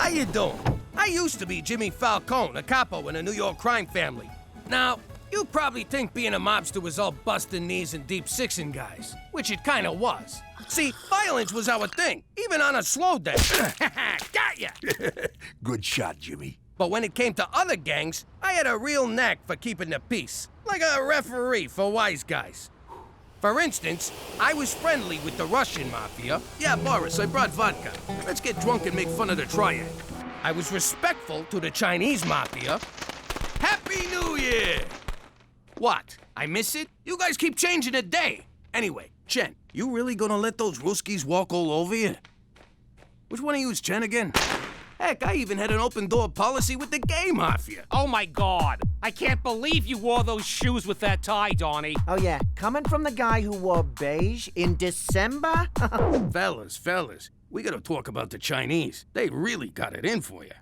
How you doing? I used to be Jimmy Falcone, a capo in a New York crime family. Now, you probably think being a mobster was all busting knees and deep sixing guys, which it kinda was. See, violence was our thing, even on a slow day. Got ya! Good shot, Jimmy. But when it came to other gangs, I had a real knack for keeping the peace, like a referee for wise guys. For instance, I was friendly with the Russian mafia. Yeah, Boris, I brought vodka. Let's get drunk and make fun of the triad. I was respectful to the Chinese mafia. Happy New Year! What? I miss it? You guys keep changing the day. Anyway, Chen, you really gonna let those Ruskies walk all over you? Which one of you is Chen again? Heck, I even had an open door policy with the gay mafia. Oh my God! I can't believe you wore those shoes with that tie, Donnie. Oh yeah, coming from the guy who wore beige in December? Fellas, we gotta talk about the Chinese. They really got it in for you.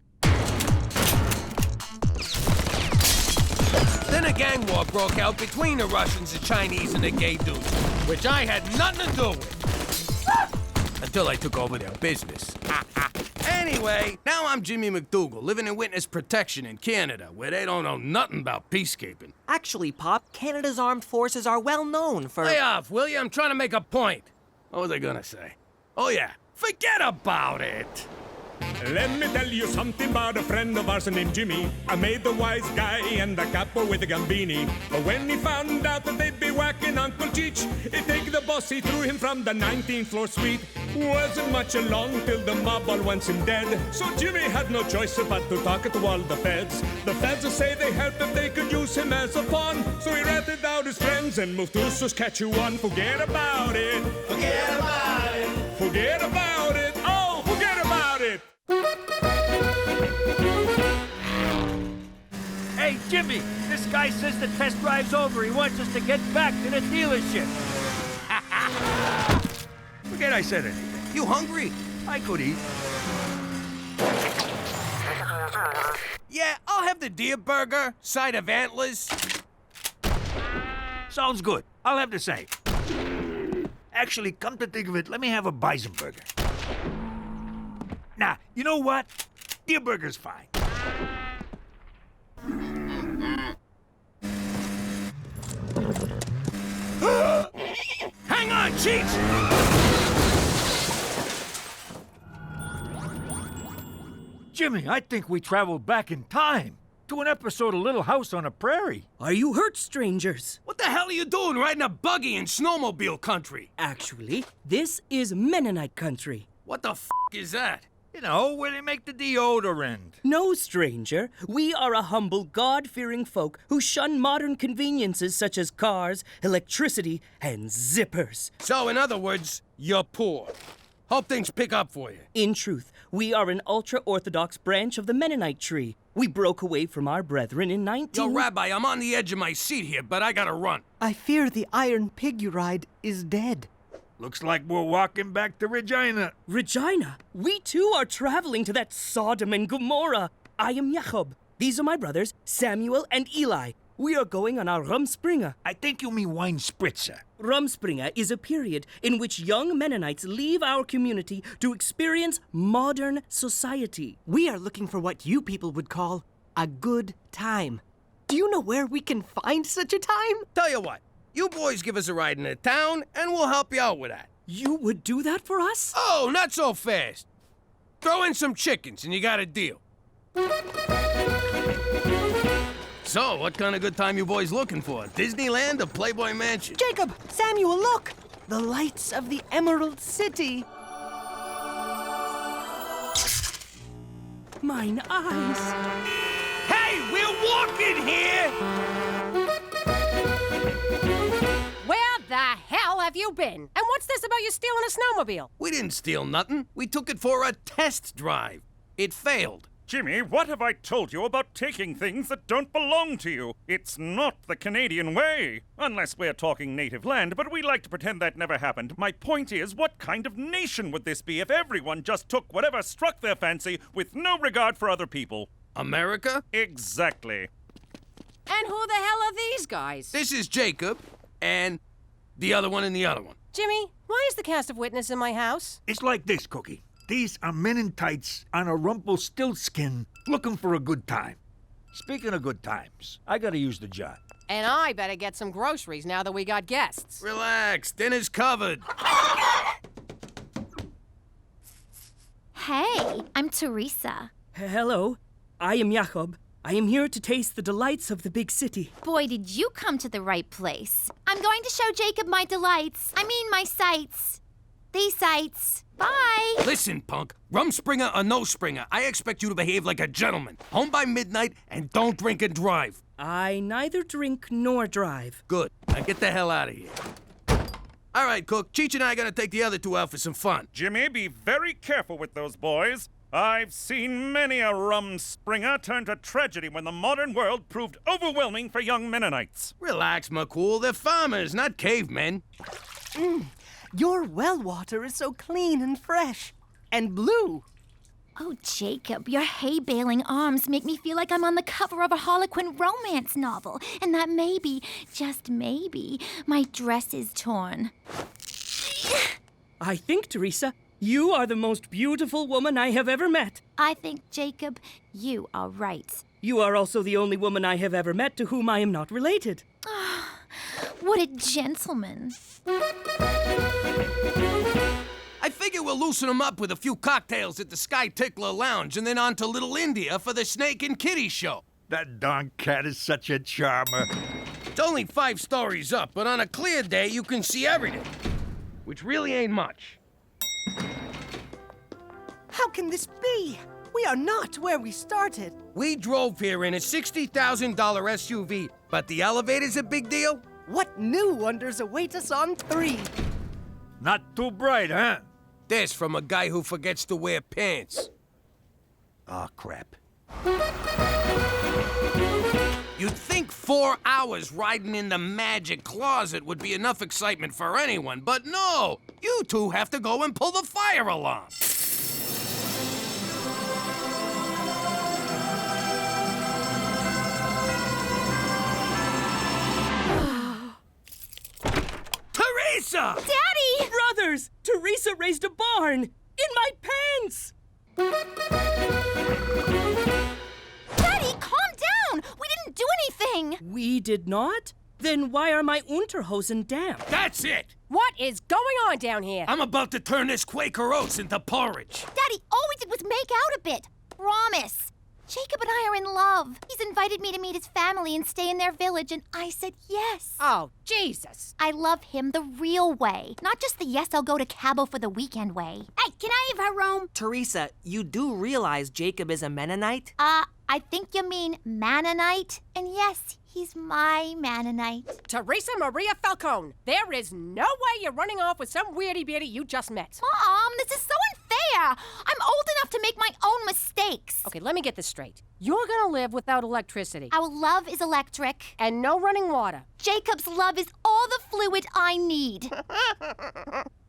Then a gang war broke out between the Russians, the Chinese, and the gay dudes, which I had nothing to do with. Until I took over their business. Anyway, now I'm Jimmy MacDougal, living in witness protection in Canada, where they don't know nothing about peacekeeping. Actually, Pop, Canada's armed forces are well known for... Lay off, will you? I'm trying to make a point. What was I gonna say? Oh yeah, forget about it. Let me tell you something about a friend of ours named Jimmy. I made the wise guy and the capo with the Gambini. But when he found out that they'd be whacking Uncle Cheech, he'd take the boss, he threw him from the 19th floor suite. Wasn't much along till the mob all wants him dead. So Jimmy had no choice but to talk to all the feds. The feds say they helped if they could use him as a pawn. So he ratted out his friends and moved to Saskatchewan. Forget about it. Forget about it. Forget about it. Oh, forget about it. Hey, Jimmy, this guy says the test drive's over. He wants us to get back to the dealership. Forget I said anything. You hungry? I could eat. Yeah, I'll have the deer burger, side of antlers. Sounds good. I'll have the same. Actually, come to think of it, let me have a bison burger. Nah, you know what? Deer burger's fine. Hang on, Cheech! Jimmy, I think we traveled back in time to an episode of Little House on the Prairie. Are you hurt, strangers? What the hell are you doing riding a buggy in snowmobile country? Actually, this is Mennonite country. What the f*** is that? You know, where they make the deodorant. No, stranger. We are a humble, God-fearing folk who shun modern conveniences such as cars, electricity, and zippers. So, in other words, you're poor. Hope things pick up for you. In truth, we are an ultra-Orthodox branch of the Mennonite tree. We broke away from our brethren in 19... Yo, Rabbi, I'm on the edge of my seat here, but I gotta run. I fear the iron pig you ride is dead. Looks like we're walking back to Regina. Regina, we too are traveling to that Sodom and Gomorrah. I am Jacob. These are my brothers, Samuel and Eli. We are going on our Rumspringa. I think you mean wine spritzer. Rumspringa is a period in which young Mennonites leave our community to experience modern society. We are looking for what you people would call a good time. Do you know where we can find such a time? Tell you what, you boys give us a ride into town, and we'll help you out with that. You would do that for us? Oh, not so fast. Throw in some chickens, and you got a deal. So, what kind of good time you boys looking for? Disneyland or Playboy Mansion? Jacob, Samuel, look! The lights of the Emerald City. Mine eyes. Hey, we're walking here! Where the hell have you been? And what's this about you stealing a snowmobile? We didn't steal nothing. We took it for a test drive. It failed. Jimmy, what have I told you about taking things that don't belong to you? It's not the Canadian way. Unless we're talking native land, but we like to pretend that never happened. My point is, what kind of nation would this be if everyone just took whatever struck their fancy with no regard for other people? America? Exactly. And who the hell are these guys? This is Jacob, and the other one and the other one. Jimmy, why is the cast of witness in my house? It's like this, Cookie. These are Mennonites on a Rumpelstiltskin looking for a good time. Speaking of good times, I gotta use the jar. And I better get some groceries now that we got guests. Relax, dinner's covered. Hey, I'm Teresa. Hello, I am Jacob. I am here to taste the delights of the big city. Boy, did you come to the right place. I'm going to show Jacob my delights. I mean, my sights. These sights. Bye. Listen, punk. Rumspringer or no Springer, I expect you to behave like a gentleman. Home by midnight and don't drink and drive. I neither drink nor drive. Good. Now get the hell out of here. All right, Cook. Cheech and I are gonna take the other two out for some fun. Jimmy, be very careful with those boys. I've seen many a Rumspringer turn to tragedy when the modern world proved overwhelming for young Mennonites. Relax, McCool. They're farmers, not cavemen. Your well water is so clean and fresh. And blue. Oh, Jacob, your hay-baling arms make me feel like I'm on the cover of a Harlequin romance novel. And that maybe, just maybe, my dress is torn. I think, Teresa, you are the most beautiful woman I have ever met. I think, Jacob, you are right. You are also the only woman I have ever met to whom I am not related. What a gentleman. I figure we'll loosen them up with a few cocktails at the Sky Tickler Lounge and then on to Little India for the Snake and Kitty show. That darn cat is such a charmer. It's only 5 stories up, but on a clear day you can see everything, which really ain't much. How can this be? We are not where we started. We drove here in a $60,000 SUV, but the elevator's a big deal? What new wonders await us on 3? Not too bright, huh? This from a guy who forgets to wear pants. Oh, crap. You'd think 4 hours riding in the magic closet would be enough excitement for anyone, but no! You two have to go and pull the fire alarm. Teresa! Daddy! Brothers! Teresa raised a barn! In my pants! Daddy, calm down! We didn't do anything! We did not? Then why are my Unterhosen damp? That's it! What is going on down here? I'm about to turn this Quaker Oats into porridge. Daddy, all we did was make out a bit. Promise. Jacob and I are in love. He's invited me to meet his family and stay in their village, and I said yes. Oh, Jesus. I love him the real way, not just the yes, I'll go to Cabo for the weekend way. Hey, can I have her room? Teresa, you do realize Jacob is a Mennonite? I think you mean Mennonite. And yes, he's my Mennonite. Teresa Maria Falcone, there is no way you're running off with some weirdy-beardy you just met. Mom, this is so unfair. I'm old enough to make my own mistakes. Okay, let me get this straight. You're gonna live without electricity. Our love is electric. And no running water. Jacob's love is all the fluid I need.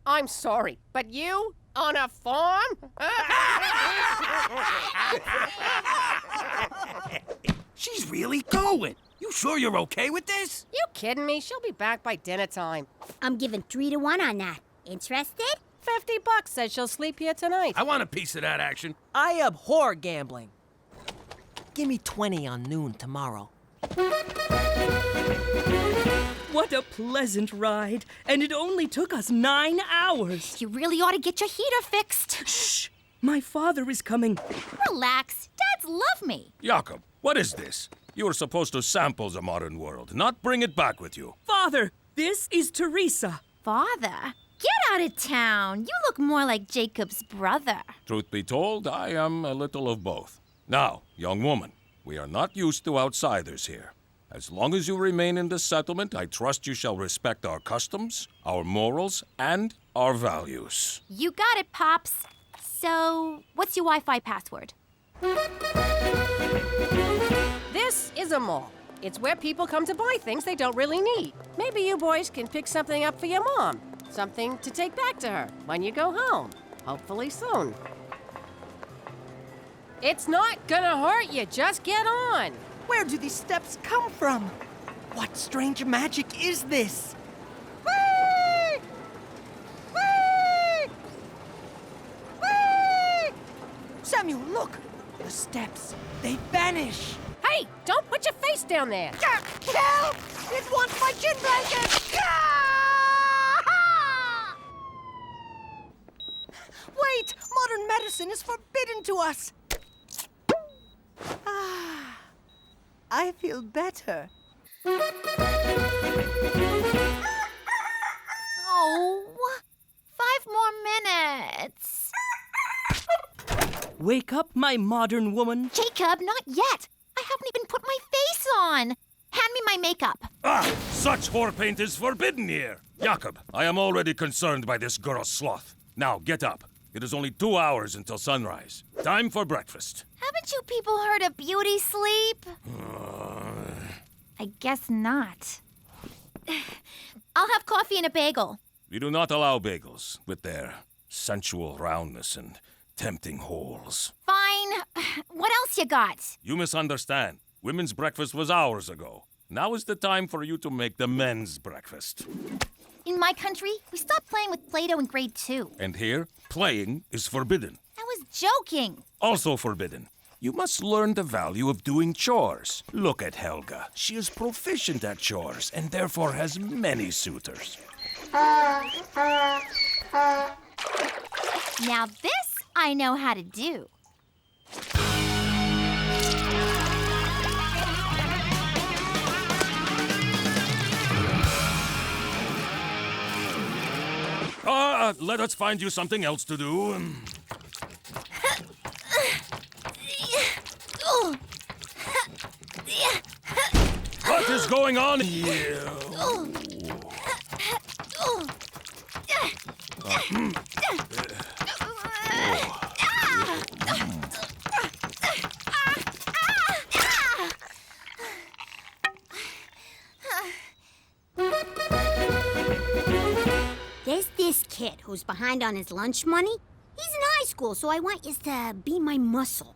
I'm sorry, but you? On a farm? She's really going. You sure you're okay with this? You kidding me? She'll be back by dinner time. I'm giving 3 to 1 on that. Interested? $50 says she'll sleep here tonight. I want a piece of that action. I abhor gambling. Give me 20 on noon tomorrow. What a pleasant ride. And it only took us 9 hours. You really ought to get your heater fixed. Shh! My father is coming. Relax. Dads love me. Jacob, what is this? You were supposed to sample the modern world, not bring it back with you. Father, this is Teresa. Father? Get out of town. You look more like Jacob's brother. Truth be told, I am a little of both. Now, young woman, we are not used to outsiders here. As long as you remain in the settlement, I trust you shall respect our customs, our morals, and our values. You got it, Pops. So, what's your Wi-Fi password? This is a mall. It's where people come to buy things they don't really need. Maybe you boys can pick something up for your mom. Something to take back to her when you go home. Hopefully soon. It's not gonna hurt you. Just get on. Where do these steps come from? What strange magic is this? Whee! Whee! Whee! Look, the steps, they vanish. Hey, don't put your face down there. Help! It wants my gin blanket! Wait! Modern medicine is forbidden to us! I feel better. Oh, 5 more minutes. Wake up, my modern woman. Jacob, not yet. I haven't even put my face on. Hand me my makeup. Such whore is forbidden here. Jakob, I am already concerned by this girl's sloth. Now, get up. It is only 2 hours until sunrise. Time for breakfast. Haven't you people heard of beauty sleep? I guess not. I'll have coffee and a bagel. We do not allow bagels with their sensual roundness and tempting holes. Fine. What else you got? You misunderstand. Women's breakfast was hours ago. Now is the time for you to make the men's breakfast. In my country, we stopped playing with Play-Doh in grade 2. And here, playing is forbidden. I was joking. Also forbidden. You must learn the value of doing chores. Look at Helga. She is proficient at chores and therefore has many suitors. Now this I know how to do. Let us find you something else to do. What is going on here? There's this kid who's behind on his lunch money. He's in high school, so I want you to be my muscle,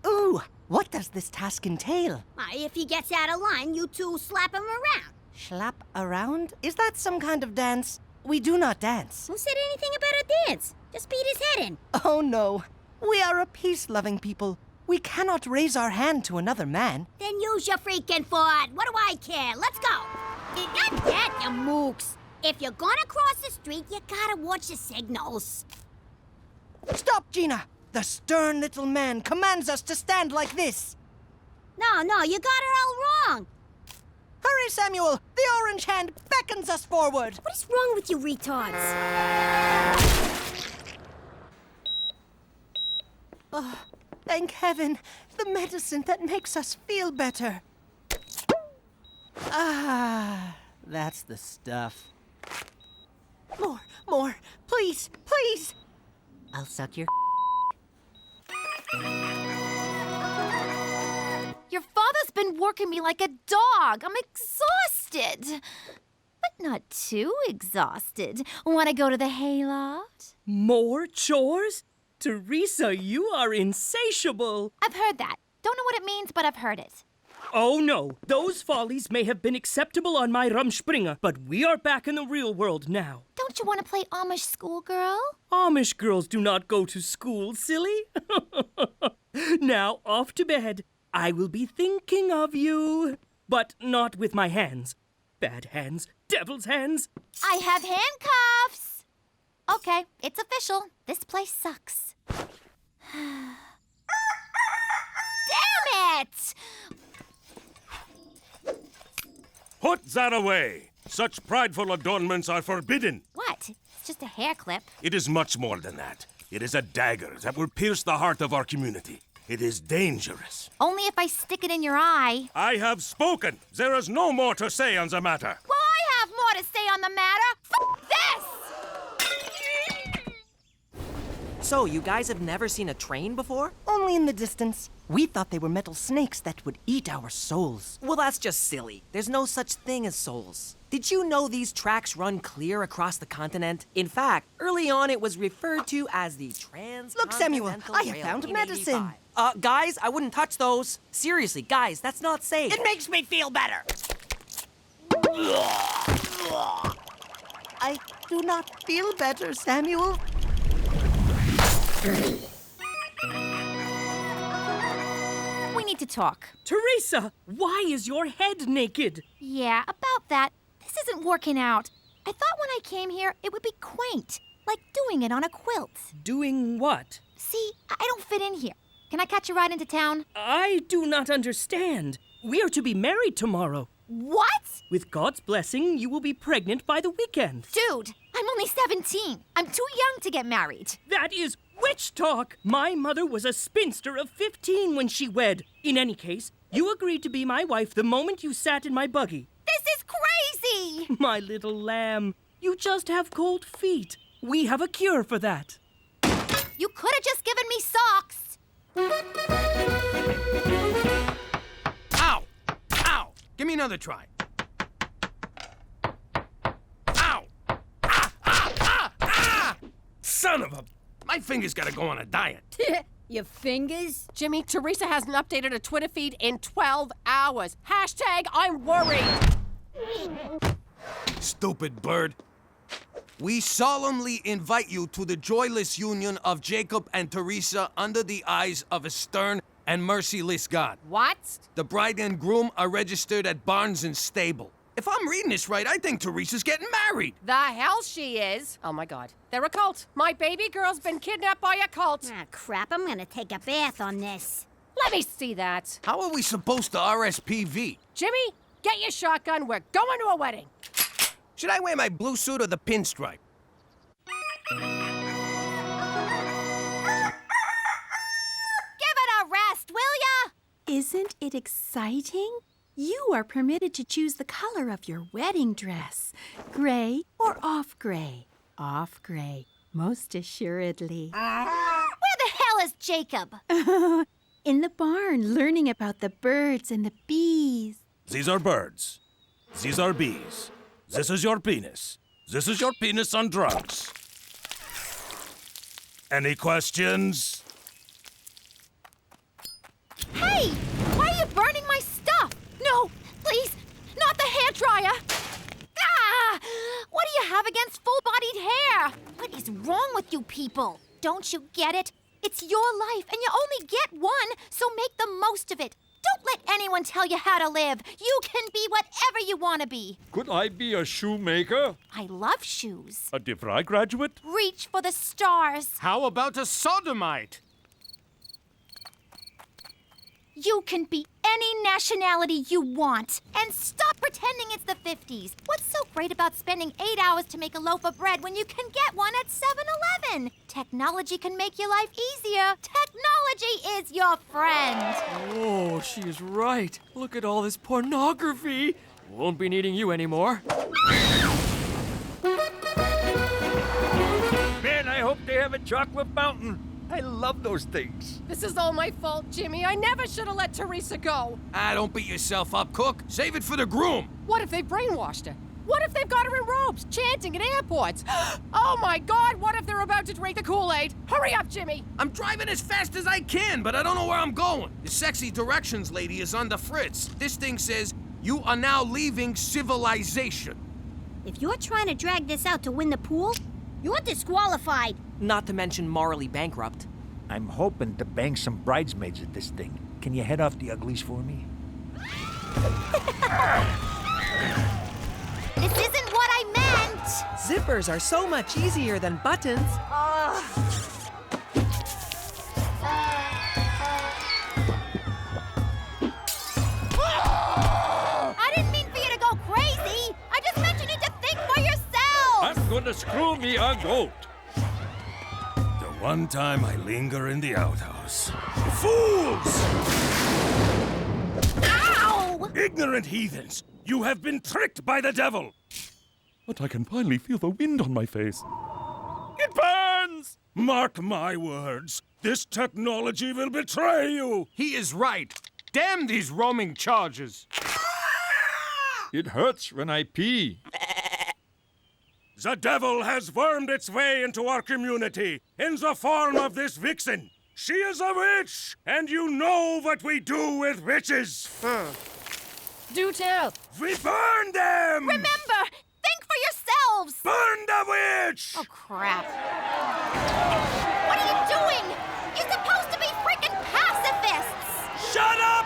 Ooh, what does this task entail? If he gets out of line, you two slap him around. Slap around? Is that some kind of dance? We do not dance. Who said anything about a dance? Just beat his head in. Oh no, we are a peace-loving people. We cannot raise our hand to another man. Then use your freaking foot. What do I care? Let's go. Not that, you mooks. If you're gonna cross the street, you gotta watch the signals. Stop, Gina! The stern little man commands us to stand like this. No, you got it all wrong. Hurry, Samuel! The orange hand beckons us forward. What is wrong with you retards? Oh, thank heaven. The medicine that makes us feel better. Ah, that's the stuff. More. Please. I'll suck your Your father's been working me like a dog. I'm exhausted. But not too exhausted. Want to go to the hayloft? More chores? Teresa, you are insatiable. I've heard that. Don't know what it means, but I've heard it. Oh no, those follies may have been acceptable on my Rumspringa, but we are back in the real world now. Don't you want to play Amish schoolgirl? Amish girls do not go to school, silly. Now, off to bed. I will be thinking of you, but not with my hands. Bad hands, devil's hands. I have handcuffs. Okay, it's official. This place sucks. Damn it! Put that away. Such prideful adornments are forbidden. What? It's just a hair clip. It is much more than that. It is a dagger that will pierce the heart of our community. It is dangerous. Only if I stick it in your eye. I have spoken. There is no more to say on the matter. Well, I have more to say on the matter. F this! So, you guys have never seen a train before? Only in the distance. We thought they were metal snakes that would eat our souls. Well, that's just silly. There's no such thing as souls. Did you know these tracks run clear across the continent? In fact, early on it was referred to as the Transcontinental Look, Samuel, I have Railway found in medicine. 85. Guys, I wouldn't touch those. Seriously, guys, that's not safe. It makes me feel better. I do not feel better, Samuel. need to talk. Teresa, why is your head naked? Yeah, about that. This isn't working out. I thought when I came here, it would be quaint, like doing it on a quilt. Doing what? See, I don't fit in here. Can I catch a ride into town? I do not understand. We are to be married tomorrow. What? With God's blessing, you will be pregnant by the weekend. Dude, I'm only 17. I'm too young to get married. That is witch talk. My mother was a spinster of 15 when she wed. In any case, you agreed to be my wife the moment you sat in my buggy. This is crazy! My little lamb, you just have cold feet. We have a cure for that. You could have just given me socks. Ow! Ow! Give me another try. Ow! Ah! Ah! Ah! Ah! Son of a... My finger's gotta go on a diet. Your fingers? Jimmy, Teresa hasn't updated her Twitter feed in 12 hours. Hashtag I'm worried. Stupid bird. We solemnly invite you to the joyless union of Jacob and Teresa under the eyes of a stern and merciless God. What? The bride and groom are registered at Barnes and Stable. If I'm reading this right, I think Teresa's getting married. The hell she is. Oh my God. They're a cult. My baby girl's been kidnapped by a cult. Ah, crap, I'm gonna take a bath on this. Let me see that. How are we supposed to RSPV? Jimmy, get your shotgun. We're going to a wedding. Should I wear my blue suit or the pinstripe? Give it a rest, will ya? Isn't it exciting? You are permitted to choose the color of your wedding dress. Gray or off gray? Off gray, most assuredly. Where the hell is Jacob? In the barn, learning about the birds and the bees. These are birds. These are bees. This is your penis. This is your penis on drugs. Any questions? Hey! Why are you burning my stuff? No, please, not the hairdryer. Ah! What do you have against full-bodied hair? What is wrong with you people? Don't you get it? It's your life, and you only get one, so make the most of it. Don't let anyone tell you how to live. You can be whatever you want to be. Could I be a shoemaker? I love shoes. A DeVry graduate? Reach for the stars. How about a sodomite? You can be any nationality you want. And stop pretending it's the 50s. What's so great about spending 8 hours to make a loaf of bread when you can get one at 7-Eleven? Technology can make your life easier. Technology is your friend. Oh, she is right. Look at all this pornography. Won't be needing you anymore. Man, I hope they have a chocolate fountain. I love those things. This is all my fault, Jimmy. I never should have let Teresa go. Ah, don't beat yourself up, Cook. Save it for the groom. What if they brainwashed her? What if they've got her in robes, chanting at airports? Oh my God, what if they're about to drink the Kool-Aid? Hurry up, Jimmy! I'm driving as fast as I can, but I don't know where I'm going. The sexy directions lady is on the fritz. This thing says, you are now leaving civilization. If you're trying to drag this out to win the pool, you're disqualified. Not to mention morally bankrupt. I'm hoping to bang some bridesmaids at this thing. Can you head off the uglies for me? This isn't what I meant. Zippers are so much easier than buttons. I didn't mean for you to go crazy. I just meant you need to think for yourself. I'm gonna screw me a goat. The one time I linger in the outhouse. Fools! Ow! Ignorant heathens! You have been tricked by the devil! But I can finally feel the wind on my face. It burns! Mark my words. This technology will betray you! He is right. Damn these roaming charges. It hurts when I pee. The devil has wormed its way into our community in the form of this vixen. She is a witch, and you know what we do with witches. Do tell. We burn them! Remember, think for yourselves. Burn the witch! Oh, crap. What are you doing? You're supposed to be freaking pacifists. Shut up,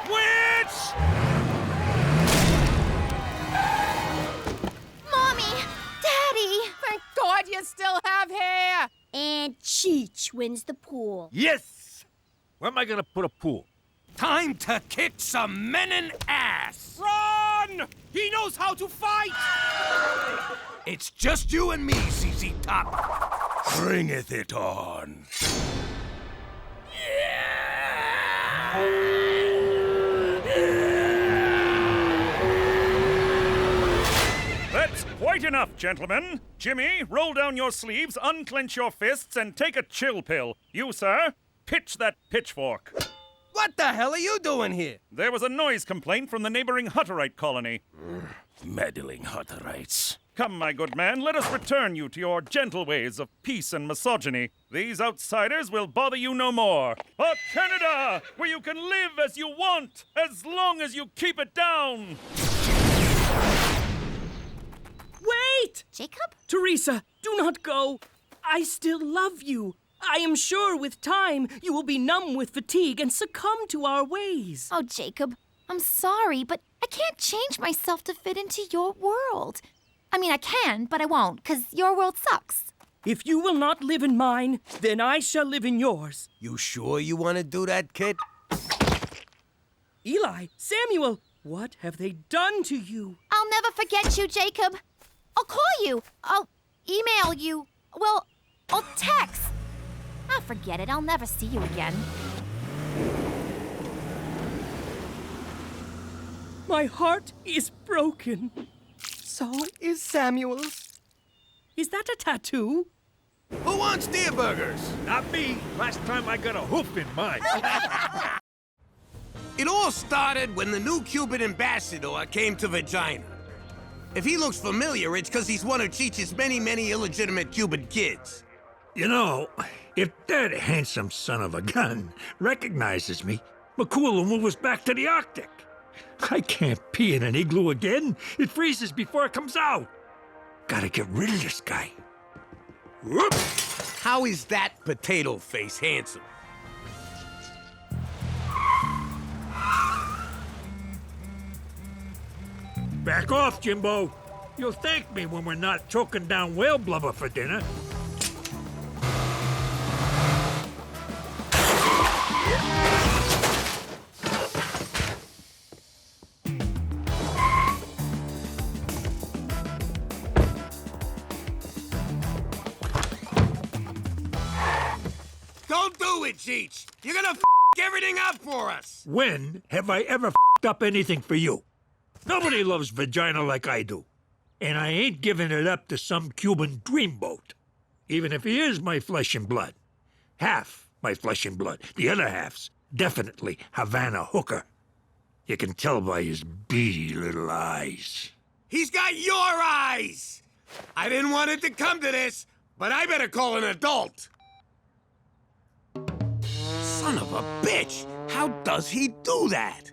wins the pool. Yes! Where am I gonna put a pool? Time to kick some Menon ass! Run! He knows how to fight! It's just you and me, ZZ Top. Bringeth it on. That's quite enough, gentlemen. Jimmy, roll down your sleeves, unclench your fists, and take a chill pill. You, sir, pitch that pitchfork. What the hell are you doing here? There was a noise complaint from the neighboring Hutterite colony. Meddling Hutterites. Come, my good man, let us return you to your gentle ways of peace and misogyny. These outsiders will bother you no more. A Canada, where you can live as you want, as long as you keep it down. Wait! Jacob? Teresa, do not go. I still love you. I am sure with time you will be numb with fatigue and succumb to our ways. Oh, Jacob, I'm sorry, but I can't change myself to fit into your world. I mean, I can, but I won't, because your world sucks. If you will not live in mine, then I shall live in yours. You sure you want to do that, kid? Eli, Samuel, what have they done to you? I'll never forget you, Jacob. I'll call you. I'll email you. Well, I'll text. Ah, forget it. I'll never see you again. My heart is broken. So is Samuel's. Is that a tattoo? Who wants deer burgers? Not me. Last time I got a hoof in mine. It all started when the new Cuban ambassador came to Regina. If he looks familiar, it's because he's one of Cheech's many, many illegitimate Cuban kids. You know, if that handsome son of a gun recognizes me, McCool will move us back to the Arctic. I can't pee in an igloo again. It freezes before it comes out. Gotta get rid of this guy. Whoop! How is that potato face handsome? Back off, Jimbo. You'll thank me when we're not choking down whale blubber for dinner. Don't do it, Cheech! You're gonna f everything up for us! When have I ever up anything for you? Nobody loves vagina like I do. And I ain't giving it up to some Cuban dreamboat. Even if he is my flesh and blood. Half my flesh and blood. The other half's definitely Havana hooker. You can tell by his beady little eyes. He's got your eyes! I didn't want it to come to this, but I better call an adult. Son of a bitch! How does he do that?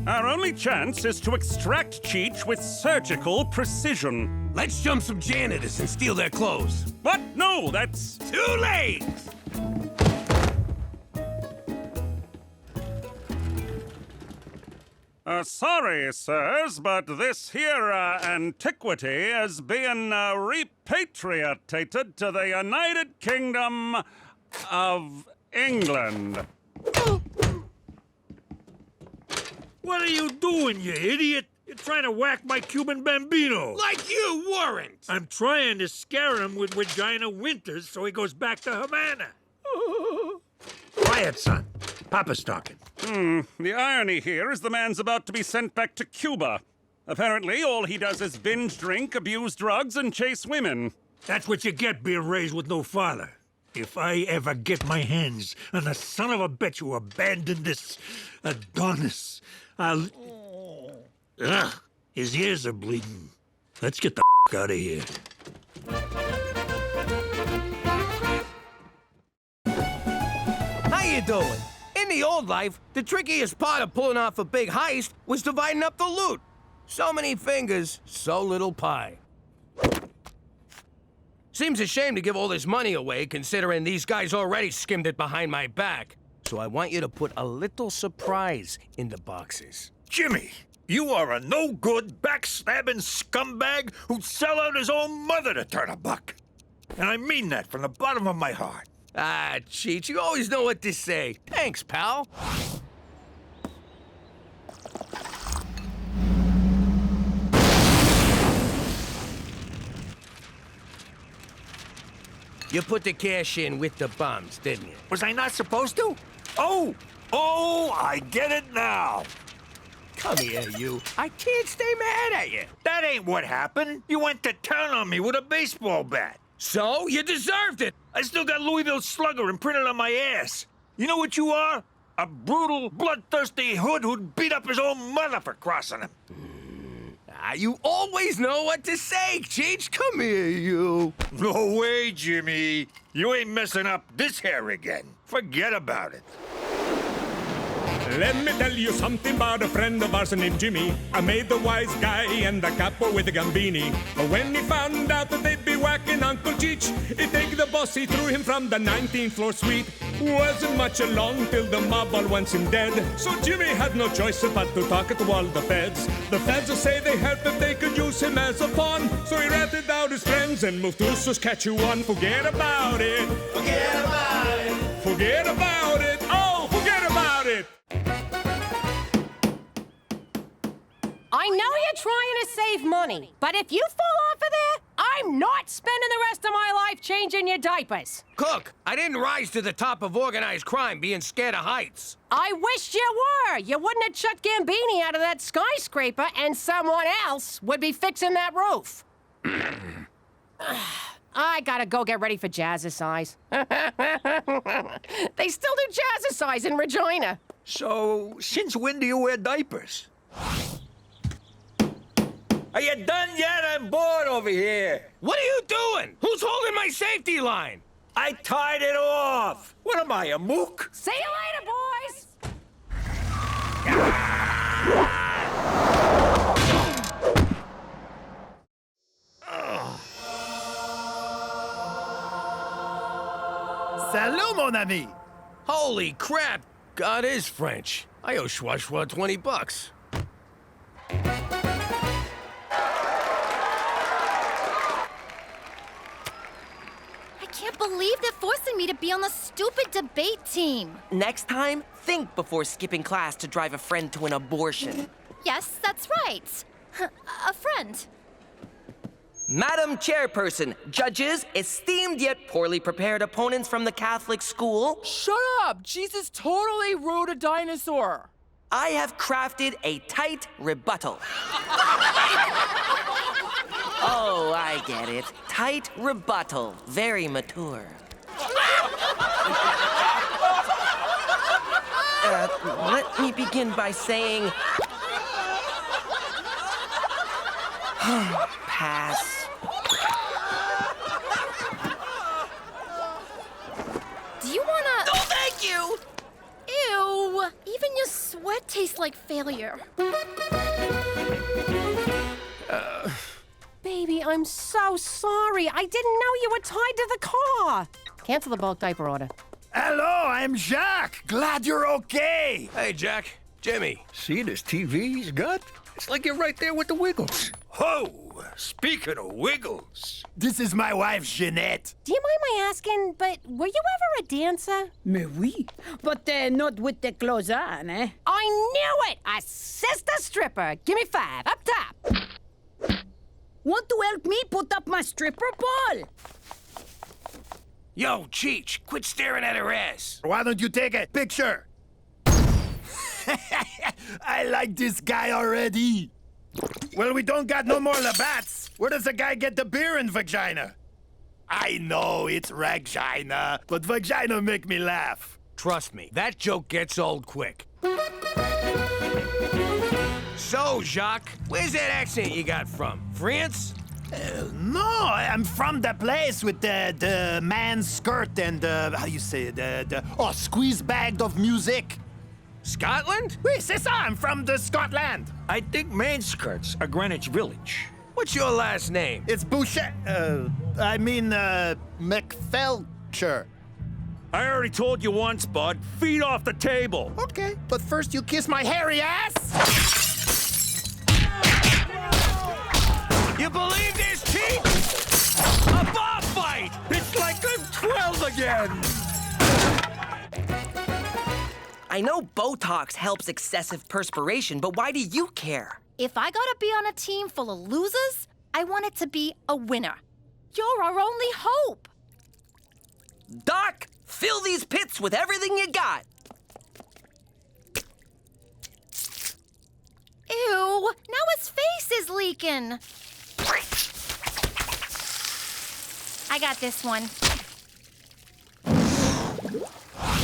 Our only chance is to extract Cheech with surgical precision. Let's jump some janitors and steal their clothes. What? No, that's... Too late! Sorry, sirs, but this here antiquity is being repatriated to the United Kingdom of England. What are you doing, you idiot? You're trying to whack my Cuban bambino. Like you weren't! I'm trying to scare him with Regina winters so he goes back to Havana. Quiet, son. Papa's talking. The irony here is the man's about to be sent back to Cuba. Apparently, all he does is binge drink, abuse drugs, and chase women. That's what you get being raised with no father. If I ever get my hands on the son of a bitch who abandoned this Adonis, I'll... Ugh, his ears are bleeding. Let's get the out of here. How you doing? In the old life, the trickiest part of pulling off a big heist was dividing up the loot. So many fingers, so little pie. Seems a shame to give all this money away, considering these guys already skimmed it behind my back. So I want you to put a little surprise in the boxes. Jimmy, you are a no-good, backstabbing scumbag who'd sell out his own mother to turn a buck. And I mean that from the bottom of my heart. Ah, Cheech, you always know what to say. Thanks, pal. You put the cash in with the bombs, didn't you? Was I not supposed to? Oh, I get it now. Come here, you. I can't stay mad at you. That ain't what happened. You went to town on me with a baseball bat. So? You deserved it. I still got Louisville Slugger imprinted on my ass. You know what you are? A brutal, bloodthirsty hood who'd beat up his own mother for crossing him. You always know what to say, Cheech. Come here, you. No way, Jimmy. You ain't messing up this hair again. Forget about it. Let me tell you something about a friend of ours named Jimmy. I made the wise guy and the capo with the Gambini. But when he found out that they'd be whacking Uncle Cheech, he'd take the boss, he threw him from the 19th floor suite. Wasn't much along till the mob all wants him dead. So Jimmy had no choice but to talk to all the feds. The feds will say they heard that they could use him as a pawn. So he ratted out his friends and moved to Saskatchewan. Forget about it. Forget about it. Forget about it. Oh, forget about it. I know you're trying to save money, but if you fall off of there, I'm not spending the rest of my life changing your diapers. Cook, I didn't rise to the top of organized crime being scared of heights. I wish you were. You wouldn't have chucked Gambini out of that skyscraper, and someone else would be fixing that roof. I gotta go get ready for jazzercise. They still do jazzercise in Regina. So, since when do you wear diapers? Are you done yet? I'm bored over here. What are you doing? Who's holding my safety line? I tied it off. What am I, a mook? See you later, boys. Salut, mon ami. Holy crap! God is French. I owe Schwa 20 bucks. I can't believe they're forcing me to be on the stupid debate team. Next time, think before skipping class to drive a friend to an abortion. Yes, that's right. A friend. Madam Chairperson, judges, esteemed yet poorly prepared opponents from the Catholic school. Shut up! Jesus totally rode a dinosaur. I have crafted a tight rebuttal. Oh, I get it. Tight rebuttal. Very mature. Let me begin by saying... Pass. Do you wanna... No, thank you! Ew! Even your sweat tastes like failure. Baby, I'm so sorry. I didn't know you were tied to the car. Cancel the bulk diaper order. Hello, I'm Jacques. Glad you're okay. Hey, Jack. Jimmy. See this TV he's got? It's like you're right there with the Wiggles. Oh, speaking of Wiggles. This is my wife, Jeanette. Do you mind my asking, but were you ever a dancer? Mais oui, but not with the clothes on, eh? I knew it! A sister stripper. Give me 5. Up top. Want to help me put up my stripper ball? Yo, Cheech, quit staring at her ass. Why don't you take a picture? I like this guy already. Well, we don't got no more Labats. Where does the guy get the beer in Vagina? I know, it's Regina, but Vagina make me laugh. Trust me, that joke gets old quick. So, Jacques, where's that accent you got from? France? No, I'm from the place with the man's skirt and how you say it, squeeze bag of music. Scotland? Oui, c'est ça, I'm from the Scotland. I think main skirts are Greenwich Village. What's your last name? It's Boucher, McFelcher. I already told you once, bud. Feet off the table. Okay, but first you kiss my hairy ass. You believe this, Cheech? A bar fight! It's like I'm 12 again! I know Botox helps excessive perspiration, but why do you care? If I gotta be on a team full of losers, I want it to be a winner. You're our only hope. Doc, fill these pits with everything you got. Ew, now his face is leaking. I got this one.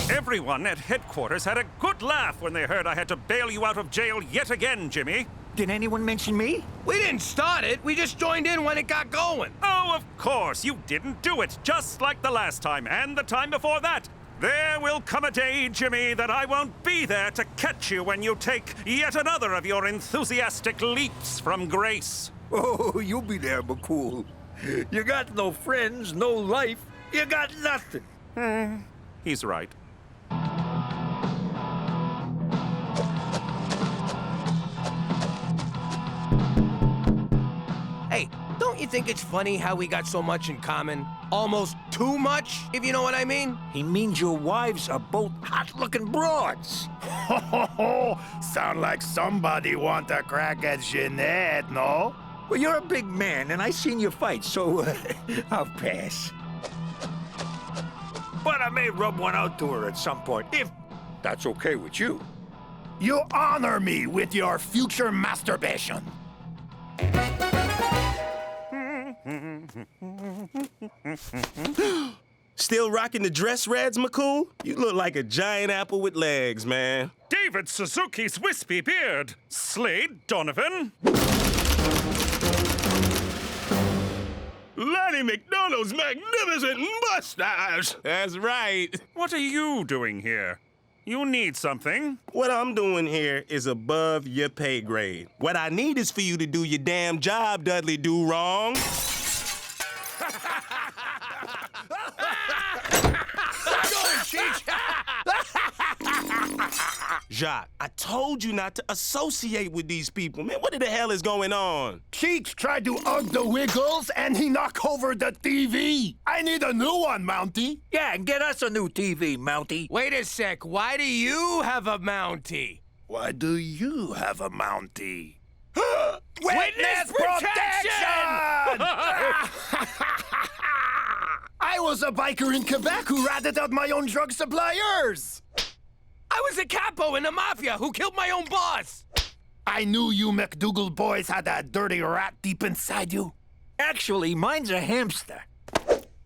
Everyone at headquarters had a good laugh when they heard I had to bail you out of jail yet again, Jimmy. Did anyone mention me? We didn't start it. We just joined in when it got going. Oh, of course, you didn't do it, just like the last time and the time before that. There will come a day, Jimmy, that I won't be there to catch you when you take yet another of your enthusiastic leaps from grace. Oh, you'll be there, McCool. You got no friends, no life. You got nothing. He's right. Hey, don't you think it's funny how we got so much in common? Almost too much, if you know what I mean? He means your wives are both hot-looking broads. Sound like somebody want a crack at Jeanette, no? Well, you're a big man, and I seen you fight, so I'll pass. But I may rub one out to her at some point, if that's okay with you. You honor me with your future masturbation. Still rocking the dress reds, McCool? You look like a giant apple with legs, man. David Suzuki's wispy beard. Slade Donovan. Lanny McDonald's magnificent mustache. That's right. What are you doing here? You need something. What I'm doing here is above your pay grade. What I need is for you to do your damn job, Dudley Do-Wrong. Jacques, I told you not to associate with these people. Man, what the hell is going on? Cheech tried to hug the Wiggles and he knocked over the TV. I need a new one, Mountie. Yeah, and get us a new TV, Mountie. Wait a sec, why do you have a Mountie? Why do you have a Mountie? Witness protection! I was a biker in Quebec who ratted out my own drug suppliers. I was a capo in the mafia who killed my own boss. I knew you MacDougal boys had that dirty rat deep inside you. Actually, mine's a hamster.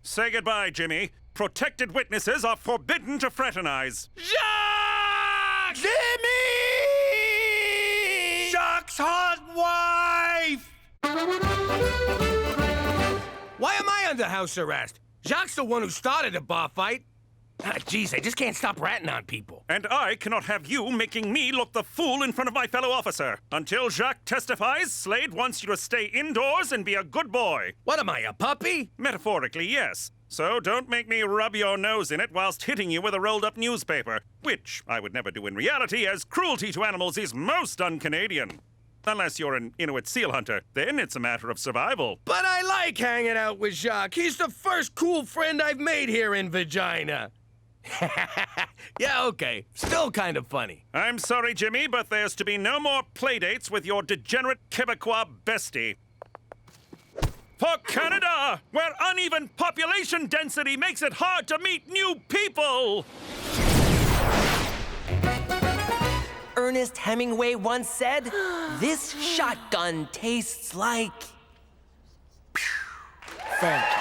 Say goodbye, Jimmy. Protected witnesses are forbidden to fraternize. Jacques! Jimmy! Jacques' hot wife! Why am I under house arrest? Jacques' the one who started the bar fight. Geez, I just can't stop ratting on people. And I cannot have you making me look the fool in front of my fellow officer. Until Jacques testifies, Slade wants you to stay indoors and be a good boy. What am I, a puppy? Metaphorically, yes. So don't make me rub your nose in it whilst hitting you with a rolled-up newspaper, which I would never do in reality, as cruelty to animals is most un-Canadian. Unless you're an Inuit seal hunter, then it's a matter of survival. But I like hanging out with Jacques. He's the first cool friend I've made here in Regina. Yeah, okay. Still kind of funny. I'm sorry, Jimmy, but there's to be no more playdates with your degenerate Quebecois bestie. For Canada, where uneven population density makes it hard to meet new people! Ernest Hemingway once said, "This shotgun tastes like..." Thank you.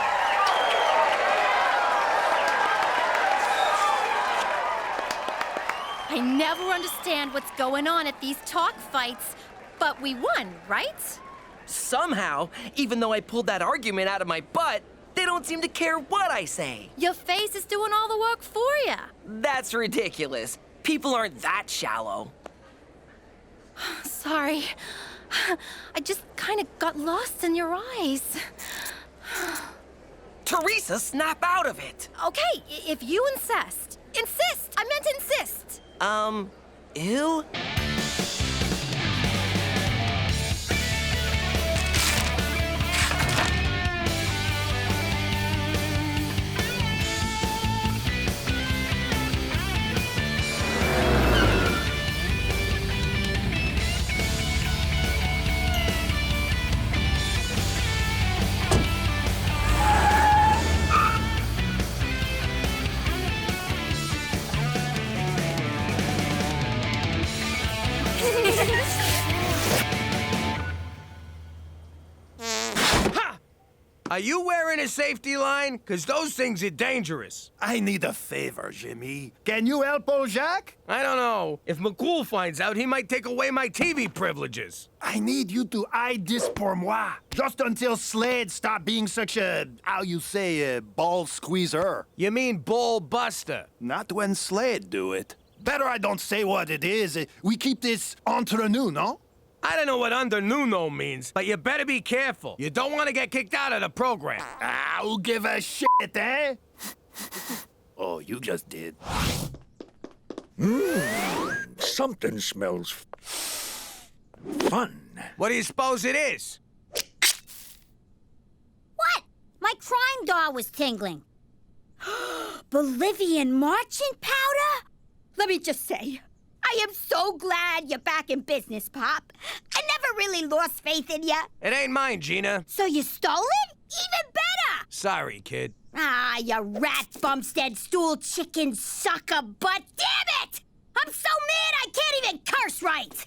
I never understand what's going on at these talk fights, but we won, right? Somehow, even though I pulled that argument out of my butt, they don't seem to care what I say. Your face is doing all the work for you. That's ridiculous. People aren't that shallow. Sorry. I just kind of got lost in your eyes. Teresa, snap out of it. Okay, if you insist. Insist! I meant insist! Ew? Are you wearing a safety line? Because those things are dangerous. I need a favor, Jimmy. Can you help old Jacques? I don't know. If McCool finds out, he might take away my TV privileges. I need you to hide this pour moi. Just until Slade stop being such a, how you say, a ball squeezer. You mean ball buster? Not when Slade do it. Better I don't say what it is. We keep this entre nous, no? I don't know what under nuno means, but you better be careful. You don't want to get kicked out of the program. Ah, who give a shit, eh? Oh, you just did. Something smells fun. What do you suppose it is? What? My crime doll was tingling. Bolivian marching powder? Let me just say, I am so glad you're back in business, Pop. I never really lost faith in you. It ain't mine, Gina. So you stole it? Even better! Sorry, kid. Ah, you rat bumstead stool chicken sucker butt. Damn it! I'm so mad I can't even curse right!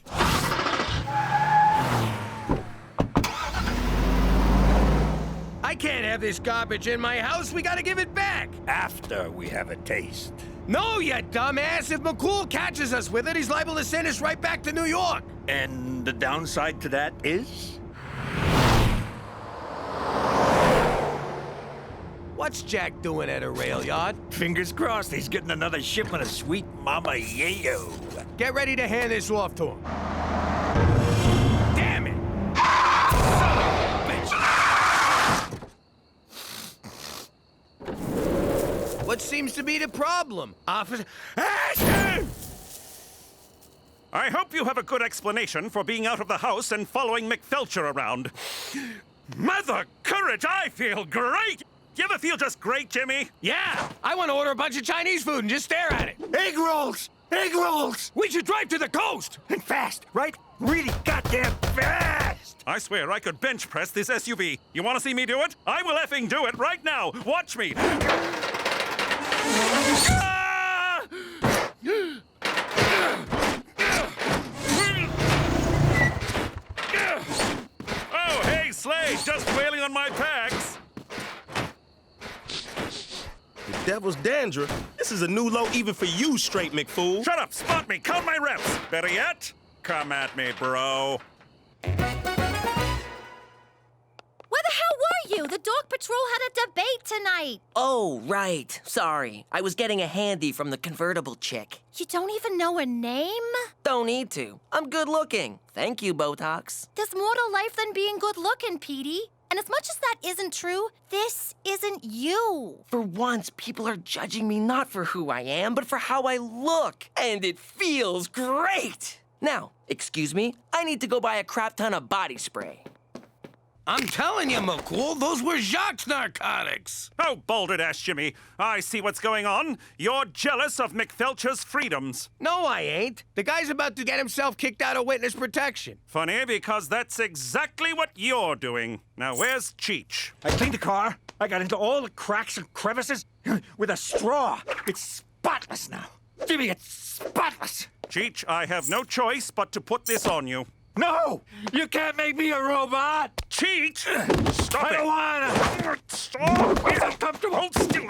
I can't have this garbage in my house. We gotta give it back. After we have a taste. No, you dumbass. If McCool catches us with it, he's liable to send us right back to New York. And the downside to that is? What's Jack doing at a rail yard? Fingers crossed he's getting another shipment of sweet Mama Yayo. Get ready to hand this off to him. Damn it! What seems to be the problem, officer? I hope you have a good explanation for being out of the house and following McFelcher around. Mother courage, I feel great! You ever feel just great, Jimmy? Yeah! I want to order a bunch of Chinese food and just stare at it. Egg rolls! Egg rolls! We should drive to the coast! And fast, right? Really goddamn fast! I swear I could bench press this SUV. You want to see me do it? I will effing do it right now. Watch me. Oh, hey, Slade, just wailing on my pecs. The devil's dandruff. This is a new low even for you, straight McFool. Shut up, spot me, count my reps. Better yet, come at me, bro. Where the hell were you? The dog patrol had a debate tonight. Oh, right. Sorry. I was getting a handy from the convertible chick. You don't even know her name? Don't need to. I'm good looking. Thank you, Botox. There's more to life than being good looking, Petey. And as much as that isn't true, this isn't you. For once, people are judging me not for who I am, but for how I look. And it feels great. Now, excuse me, I need to go buy a crap ton of body spray. I'm telling you, McCool, those were Jacques' narcotics. Oh, bolded-ass Jimmy. I see what's going on. You're jealous of McFelcher's freedoms. No, I ain't. The guy's about to get himself kicked out of witness protection. Funny, because that's exactly what you're doing. Now, where's Cheech? I cleaned the car. I got into all the cracks and crevices with a straw. It's spotless now. Jimmy, it's spotless. Cheech, I have no choice but to put this on you. No! You can't make me a robot! Cheech! Stop it! I don't wanna! Stop! It's uncomfortable! Hold still!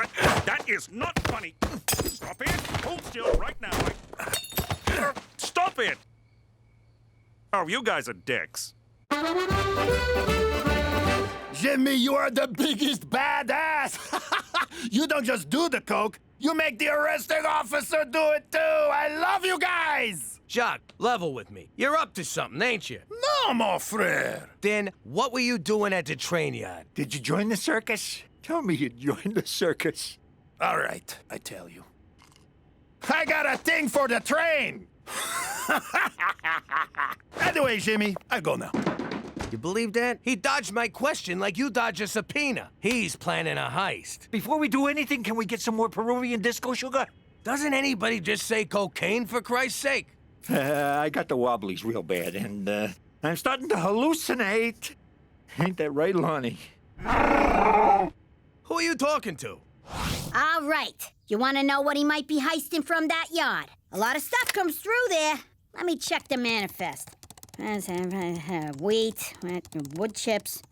That is not funny! Stop it! Hold still right now! Stop it! Oh, you guys are dicks. Jimmy, you are the biggest badass! You don't just do the coke, you make the arresting officer do it too! I love you guys! Jacques, level with me. You're up to something, ain't you? No, mon frère! Then what were you doing at the train yard? Did you join the circus? Tell me you joined the circus. All right, I tell you. I got a thing for the train! Anyway, Jimmy, I go now. You believe that? He dodged my question like you dodge a subpoena. He's planning a heist. Before we do anything, can we get some more Peruvian disco sugar? Doesn't anybody just say cocaine, for Christ's sake? I got the wobblies real bad, and I'm starting to hallucinate. Ain't that right, Lonnie? Who are you talking to? All right. You want to know what he might be heisting from that yard? A lot of stuff comes through there. Let me check the manifest. Wheat, wood chips,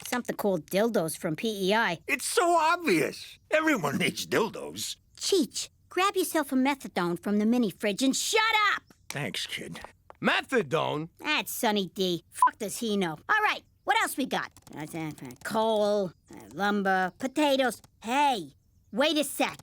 something called dildos from PEI. It's so obvious. Everyone needs dildos. Cheech, grab yourself a methadone from the mini fridge and shut up! Thanks, kid. Methadone? That's Sonny D. Fuck does he know? All right, what else we got? Coal, lumber, potatoes. Hey, wait a sec.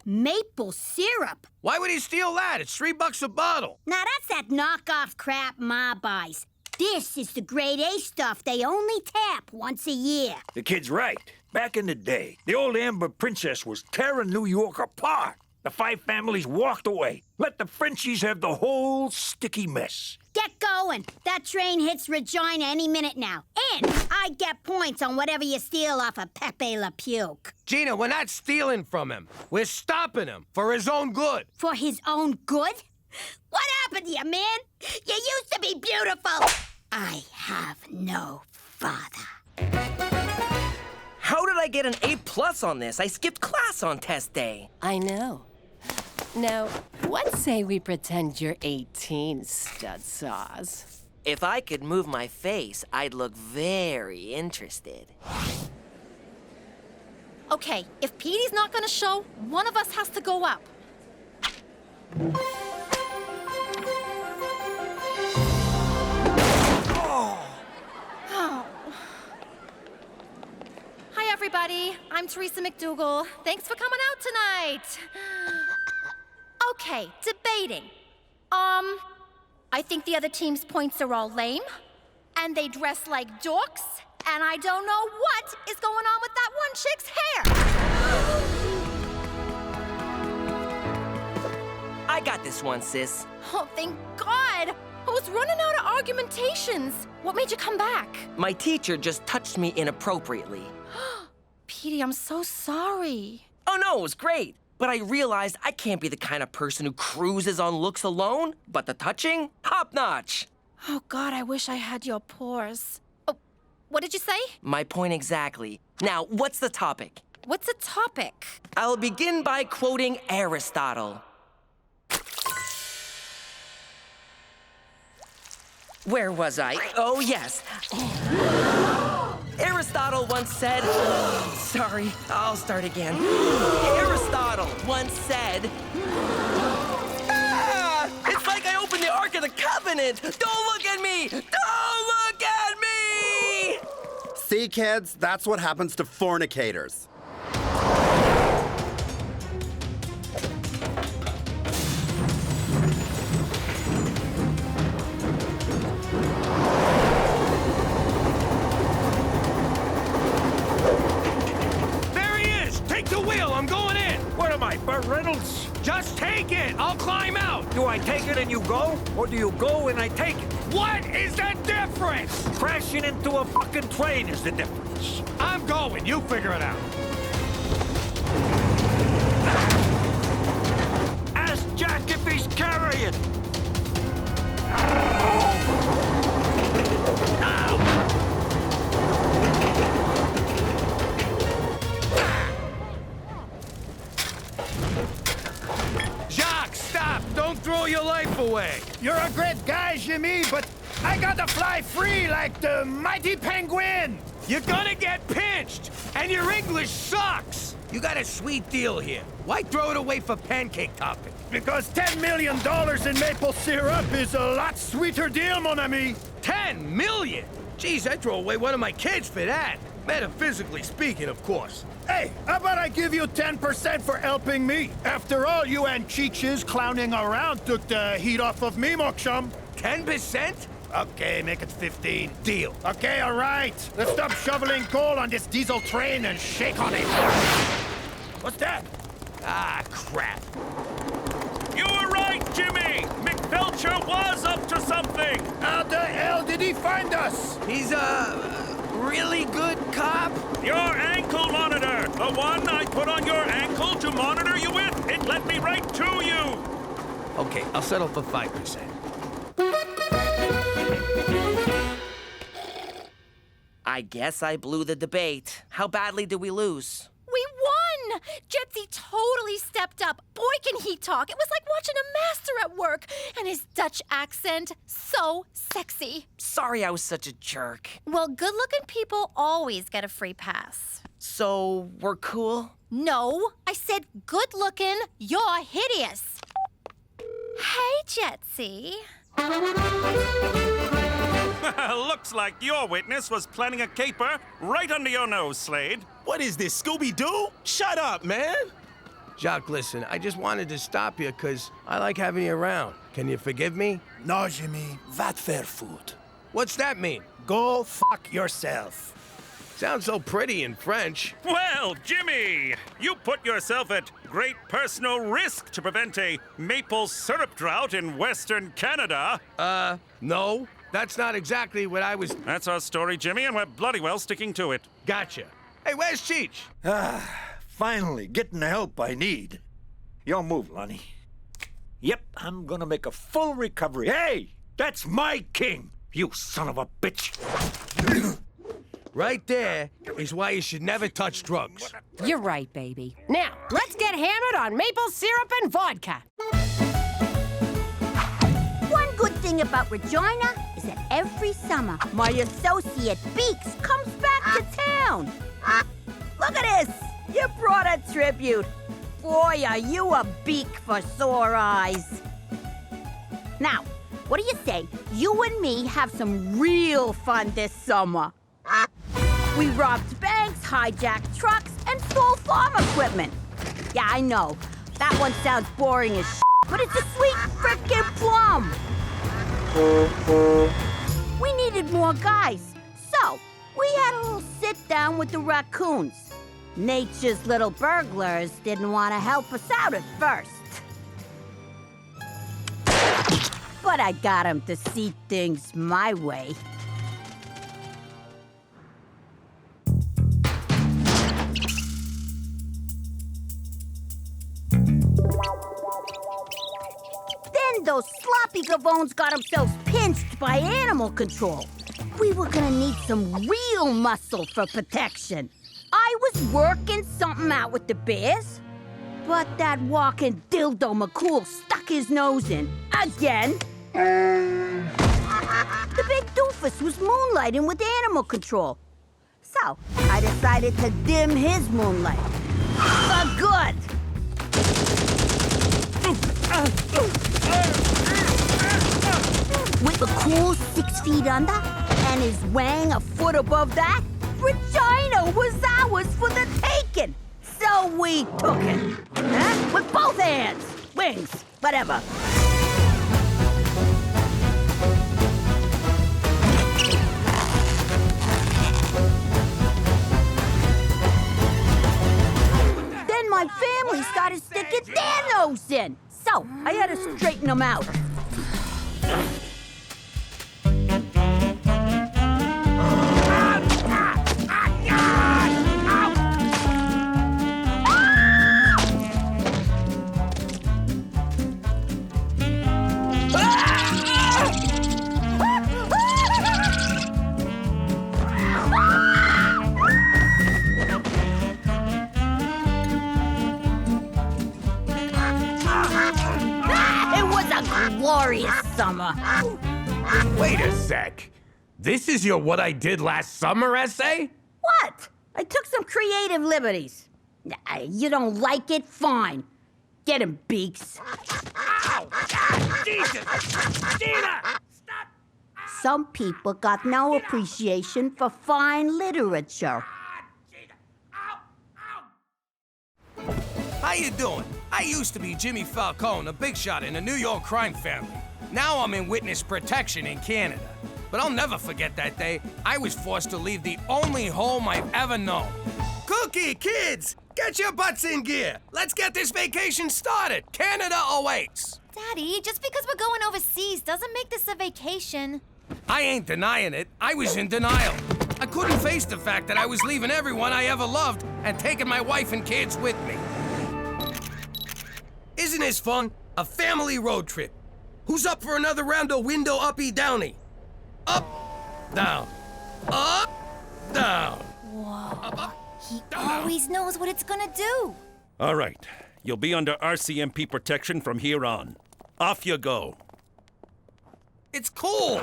Maple syrup. Why would he steal that? It's $3 a bottle. Now that's that knockoff crap Ma buys. This is the grade A stuff they only tap once a year. The kid's right. Back in the day, the old Amber Princess was tearing New York apart. The 5 families walked away. Let the Frenchies have the whole sticky mess. Get going. That train hits Regina any minute now. And I get points on whatever you steal off of Pepe Le Puke. Gina, we're not stealing from him. We're stopping him for his own good. For his own good? What happened to you, man? You used to be beautiful. I have no father. How did I get an A+ on this? I skipped class on test day. I know. Now, what say we pretend you're 18, stud saws? If I could move my face, I'd look very interested. Okay, if Petey's not gonna show, one of us has to go up. Hi, everybody. I'm Teresa MacDougal. Thanks for coming out tonight. Okay, debating. I think the other team's points are all lame, and they dress like dorks, and I don't know what is going on with that one chick's hair. I got this one, sis. Oh, thank God. I was running out of argumentations. What made you come back? My teacher just touched me inappropriately. Petey, I'm so sorry. Oh, no, it was great. But I realized I can't be the kind of person who cruises on looks alone. But the touching? Top-notch. Oh, God, I wish I had your pores. Oh, what did you say? My point exactly. Now, what's the topic? What's the topic? I'll begin by quoting Aristotle. Where was I? Oh, yes. Aristotle once said... Sorry, I'll start again. Aristotle once said... It's like I opened the Ark of the Covenant! Don't look at me! Don't look at me! See, kids? That's what happens to fornicators. I'm going in! What am I, Burt Reynolds? Just take it! I'll climb out! Do I take it and you go? Or do you go and I take it? What is the difference? Crashing into a fucking train is the difference. I'm going. You figure it out. Ask Jack if he's carrying. Don't throw your life away. You're a great guy, Jimmy, but I gotta fly free like the mighty penguin. You're gonna get pinched, and your English sucks. You got a sweet deal here. Why throw it away for pancake topping? Because $10 million in maple syrup is a lot sweeter deal, mon ami. 10 million? Geez, I'd throw away one of my kids for that. Metaphysically speaking, of course. Hey, how about I give you 10% for helping me? After all, you and Cheech's clowning around took the heat off of me, mon chum. 10%? Okay, make it 15. Deal. Okay, all right. Let's stop shoveling coal on this diesel train and shake on it. What's that? Ah, crap. You were right, Jimmy! McBelcher was up to something! How the hell did he find us? He's a really good cop. Your ankle monitor! The one I put on your ankle to monitor you with! It led me right to you! Okay, I'll settle for 5%. I guess I blew the debate. How badly did we lose? We won! Jetsy totally stepped up. Boy, can he talk. It was like watching a master at work. And his Dutch accent, so sexy. Sorry I was such a jerk. Well, good-looking people always get a free pass. So, we're cool? No, I said good-looking. You're hideous. Hey, Jetsy. Looks like your witness was planning a caper right under your nose, Slade. What is this, Scooby-Doo? Shut up, man! Jacques, listen, I just wanted to stop you because I like having you around. Can you forgive me? No, Jimmy. Vat fair food. What's that mean? Go fuck yourself. Sounds so pretty in French. Well, Jimmy, you put yourself at great personal risk to prevent a maple syrup drought in Western Canada. No. That's not exactly what I was... That's our story, Jimmy, and we're bloody well sticking to it. Gotcha. Hey, where's Cheech? Finally, getting the help I need. Your move, Lonnie. Yep, I'm gonna make a full recovery. Hey, that's my king, you son of a bitch. Right there is why you should never touch drugs. You're right, baby. Now, let's get hammered on maple syrup and vodka. One good thing about Regina is that every summer, my associate Beaks comes back to town. Look at this! You brought a tribute. Boy, are you a beak for sore eyes. Now, what do you say you and me have some real fun this summer? We robbed banks, hijacked trucks, and stole farm equipment. Yeah, I know. That one sounds boring as shit, but it's a sweet frickin' plum. We needed more guys, so we had a little sit-down with the raccoons. Nature's little burglars didn't want to help us out at first. But I got them to see things my way. Then those sloppy gavones got themselves pinched by animal control. We were gonna need some real muscle for protection. I was working something out with the bears, but that walking dildo McCool stuck his nose in again. The big doofus was moonlighting with animal control. So I decided to dim his moonlight. For good. With McCool 6 feet under and his wang a foot above that, Regina was ours for the taking. So we took it. Huh? With both hands. Wings. Whatever. Then my family started sticking their nose in. So I had to straighten them out. Glorious summer. Wait a sec. This is your What I Did Last Summer essay? What? I took some creative liberties. You don't like it? Fine. Get him, Beaks. Ow! God, Jesus! Gina! Stop! Some people got no appreciation for fine literature. How you doing? I used to be Jimmy Falcone, a big shot in a New York crime family. Now I'm in witness protection in Canada. but I'll never forget that day. I was forced to leave the only home I've ever known. Cookie, kids, get your butts in gear. Let's get this vacation started. Canada awaits. Daddy, just because we're going overseas doesn't make this a vacation. I ain't denying it. I was in denial. I couldn't face the fact that I was leaving everyone I ever loved and taking my wife and kids with me. Isn't this fun? A family road trip. Who's up for another round of window uppy downy? Up, down, up, down. Whoa. Up, he down. always knows what it's gonna do. All right. You'll be under RCMP protection from here on. Off you go. It's cool.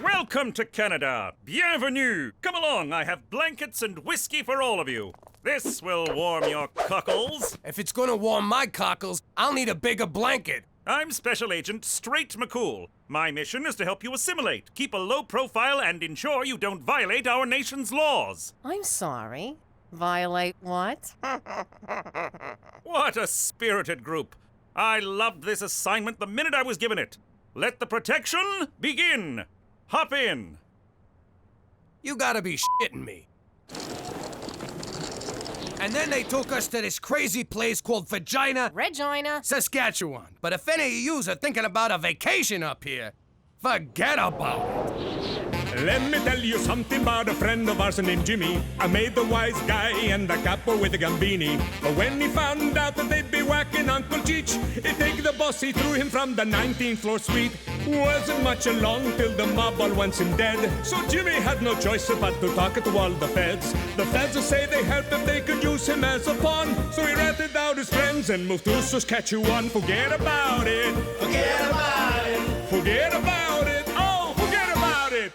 Welcome to Canada. Bienvenue. Come along. I have blankets and whiskey for all of you. This will warm your cockles. If it's gonna warm my cockles, I'll need a bigger blanket. I'm Special Agent Straight McCool. My mission is to help you assimilate, keep a low profile, and ensure you don't violate our nation's laws. I'm sorry. Violate what? What a spirited group. I loved this assignment the minute I was given it. Let the protection begin. Hop in. You gotta be shitting me. And then they took us to this crazy place called Regina, Saskatchewan. But if any of yous are thinking about a vacation up here, forget about it. Let me tell you something about a friend of ours named Jimmy. I made the wise guy and the capo with the Gambini. But when he found out that they'd be whacking Uncle Cheech, he'd take the boss, he threw him from the 19th floor suite. Wasn't much along till the mob all wants him dead. So Jimmy had no choice but to talk to all the feds. The feds say they helped if they could use him as a pawn. So he ratted out his friends and moved to Saskatchewan. Forget about it. Forget about it. Forget about it. Oh, forget about it.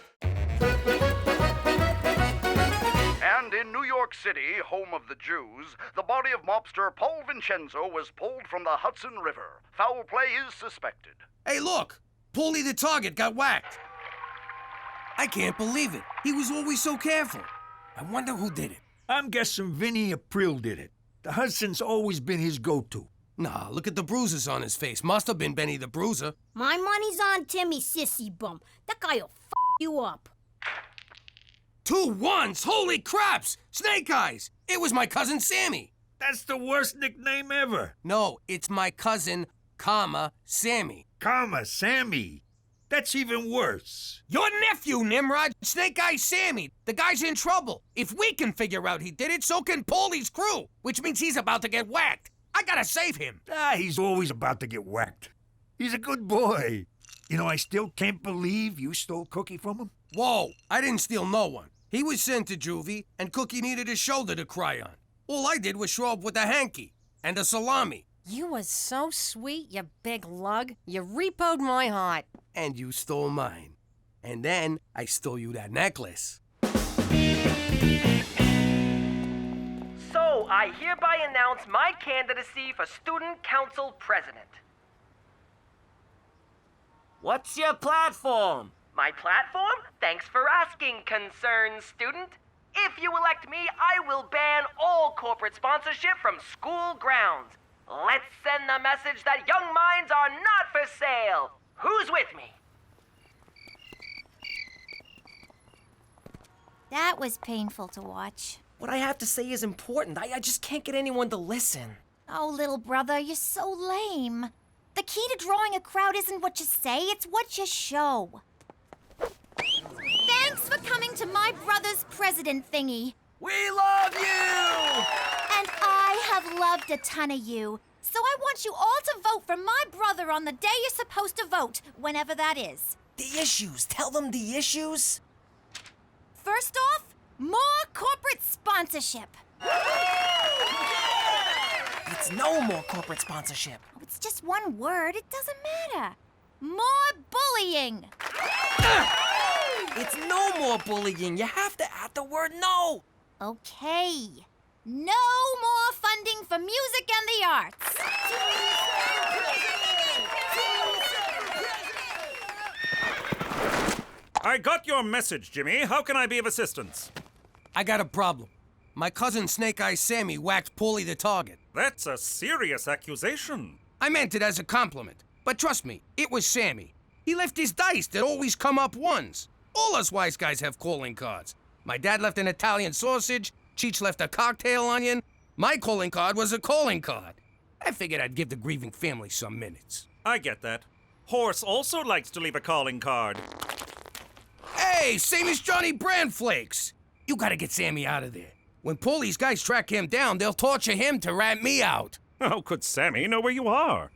And in New York City, home of the Jews, the body of mobster Paul Vincenzo was pulled from the Hudson River. Foul play is suspected. Hey, look! Paulie the target got whacked. I can't believe it. He was always so careful. I wonder who did it. I'm guessing Vinny April did it. The Hudson's always been his go-to. Nah, look at the bruises on his face. Must have been Benny the Bruiser. My money's on Timmy Sissy Bum. That guy'll f you up. 2 1s! Holy craps! Snake Eyes! It was my cousin Sammy. That's the worst nickname ever. No, it's my cousin, Sammy. Sammy. That's even worse. Your nephew, Nimrod! Snake Eyes Sammy! The guy's in trouble. If we can figure out he did it, so can Paulie's crew, which means he's about to get whacked. I gotta save him. He's always about to get whacked. He's a good boy. You know, I still can't believe you stole Cookie from him. Whoa, I didn't steal no one. He was sent to juvie, and Cookie needed a shoulder to cry on. All I did was show up with a hanky and a salami. You was so sweet, you big lug. You repoed my heart. And you stole mine. And then I stole you that necklace. So, I hereby announce my candidacy for Student Council President. What's your platform? My platform? Thanks for asking, concerned student. If you elect me, I will ban all corporate sponsorship from school grounds. Let's send the message that young minds are not for sale. Who's with me? That was painful to watch. What I have to say is important. I just can't get anyone to listen. Oh, little brother, you're so lame. The key to drawing a crowd isn't what you say, it's what you show. Thanks for coming to my brother's president thingy. We love you! And I have loved a ton of you. So I want you all to vote for my brother on the day you're supposed to vote, whenever that is. The issues. Tell them the issues. First off, more corporate sponsorship. It's no more corporate sponsorship. Oh, it's just one word. It doesn't matter. More bullying. It's no more bullying. You have to add the word no. Okay. No more funding for music and the arts. I got your message, Jimmy. How can I be of assistance? I got a problem. My cousin Snake Eyes Sammy whacked Paulie the target. That's a serious accusation. I meant it as a compliment. But trust me, it was Sammy. He left his dice that always come up ones. All us wise guys have calling cards. My dad left an Italian sausage. Cheech left a cocktail onion. My calling card was a calling card. I figured I'd give the grieving family some minutes. I get that. Horse also likes to leave a calling card. Hey, same as Johnny Brand Flakes. You gotta get Sammy out of there. When Paulie's guys track him down, they'll torture him to rat me out. How could Sammy know where you are?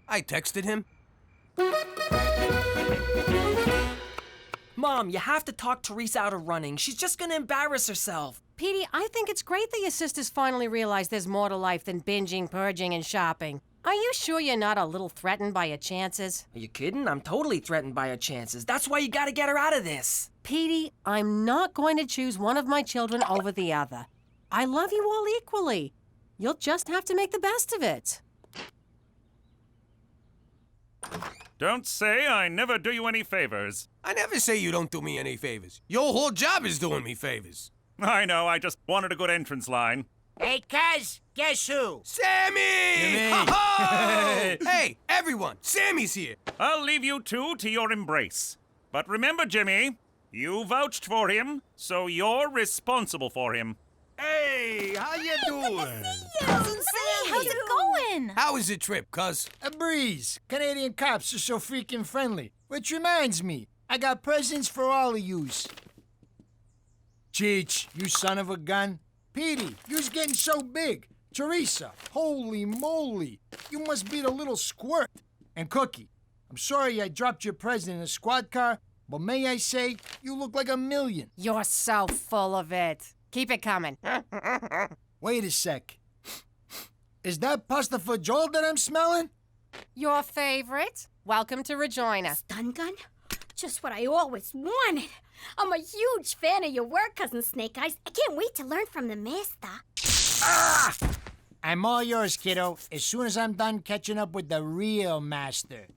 I texted him. Mom, you have to talk Teresa out of running. She's just gonna embarrass herself. Petey, I think it's great that your sisters finally realize there's more to life than binging, purging, and shopping. Are you sure you're not a little threatened by your chances? Are you kidding? I'm totally threatened by her chances. That's why you gotta get her out of this. Petey, I'm not going to choose one of my children over the other. I love you all equally. You'll just have to make the best of it. Don't say I never do you any favors. I never say you don't do me any favors. Your whole job is doing me favors. I know, I just wanted a good entrance line. Hey, cuz, guess who? Sammy! Ho-ho! Hey, everyone, Sammy's here. I'll leave you two to your embrace. But remember, Jimmy, you vouched for him, so you're responsible for him. Hey, how you doing? How's it going? How was the trip, cuz? A breeze. Canadian cops are so freaking friendly. Which reminds me, I got presents for all of yous. Cheech, you son of a gun. Petey, you's getting so big. Teresa, holy moly. You must be the little squirt. And Cookie, I'm sorry I dropped your present in a squad car, but may I say, you look like $1 million. You're so full of it. Keep it coming. Wait a sec. Is that pasta fagioli that I'm smelling? Your favorite? Welcome to Regina. Stun gun? Just what I always wanted. I'm a huge fan of your work, Cousin Snake Eyes. I can't wait to learn from the master. Ah! I'm all yours, kiddo, as soon as I'm done catching up with the real master.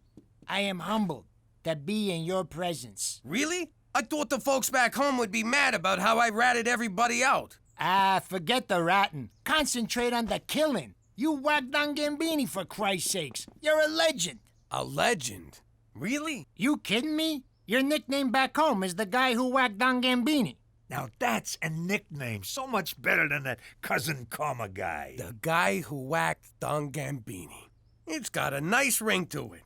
I am humbled to be in your presence. Really? I thought the folks back home would be mad about how I ratted everybody out. Ah, forget the ratting. Concentrate on the killing. You whacked Don Gambini, for Christ's sakes. You're a legend. A legend? Really? You kidding me? Your nickname back home is the guy who whacked Don Gambini. Now that's a nickname so much better than that cousin comma guy. The guy who whacked Don Gambini. It's got a nice ring to it.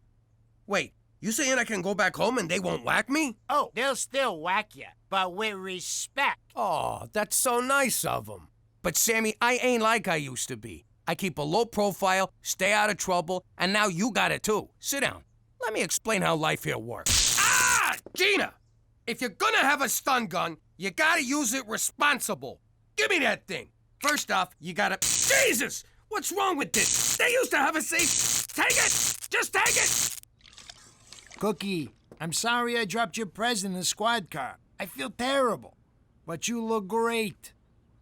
Wait, you saying I can go back home and they won't whack me? Oh, they'll still whack you, but with respect. Oh, that's so nice of them. But Sammy, I ain't like I used to be. I keep a low profile, stay out of trouble, and now you got it too. Sit down. Let me explain how life here works. Ah! Gina! If you're gonna have a stun gun, you gotta use it responsible. Give me that thing. First off, you gotta... Jesus! What's wrong with this? They used to have a safe... Take it! Just take it! Cookie, I'm sorry I dropped your present in the squad car. I feel terrible. But you look great.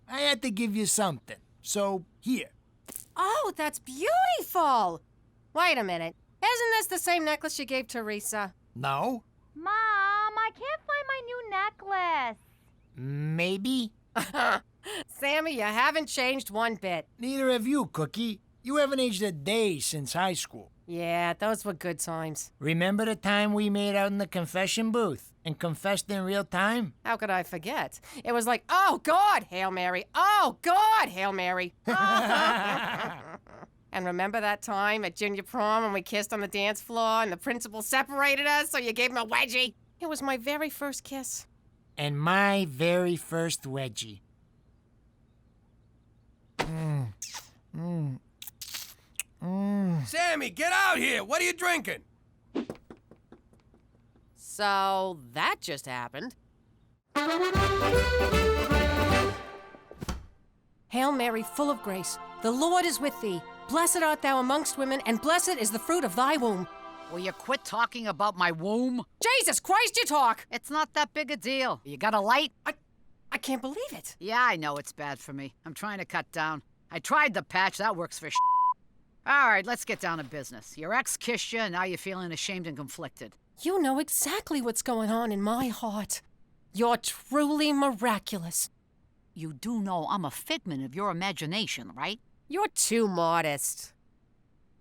I had to give you something. So, here. Oh, that's beautiful! Wait a minute. Isn't this the same necklace you gave Teresa? No. Mom, I can't find my new necklace. Maybe. Sammy, you haven't changed one bit. Neither have you, Cookie. You haven't aged a day since high school. Yeah, those were good times. Remember the time we made out in the confession booth and confessed in real time? How could I forget? It was like, oh, God, Hail Mary. Oh, God, Hail Mary. And remember that time at junior prom when we kissed on the dance floor and the principal separated us so you gave him a wedgie? It was my very first kiss. And my very first wedgie. Sammy, get out here! What are you drinking? So that just happened. Hail Mary, full of grace, the Lord is with thee. Blessed art thou amongst women, and blessed is the fruit of thy womb. Will you quit talking about my womb? Jesus Christ, you talk! It's not that big a deal. You got a light? I can't believe it. Yeah, I know it's bad for me. I'm trying to cut down. I tried the patch. That works for All right, let's get down to business. Your ex kissed you, and now you're feeling ashamed and conflicted. You know exactly what's going on in my heart. You're truly miraculous. You do know I'm a figment of your imagination, right? You're too modest.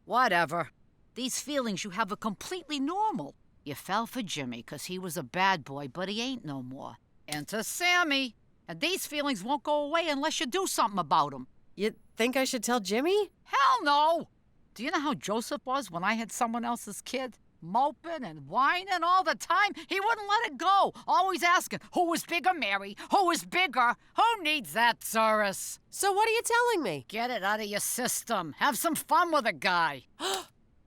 Whatever. These feelings you have are completely normal. You fell for Jimmy 'cause he was a bad boy, but he ain't no more. Enter Sammy. And these feelings won't go away unless you do something about them. You think I should tell Jimmy? Hell no! Do you know how Joseph was when I had someone else's kid? Moping and whining all the time. He wouldn't let it go. Always asking, who was bigger, Mary? Who was bigger? Who needs that, Cyrus? So what are you telling me? Get it out of your system. Have some fun with a guy.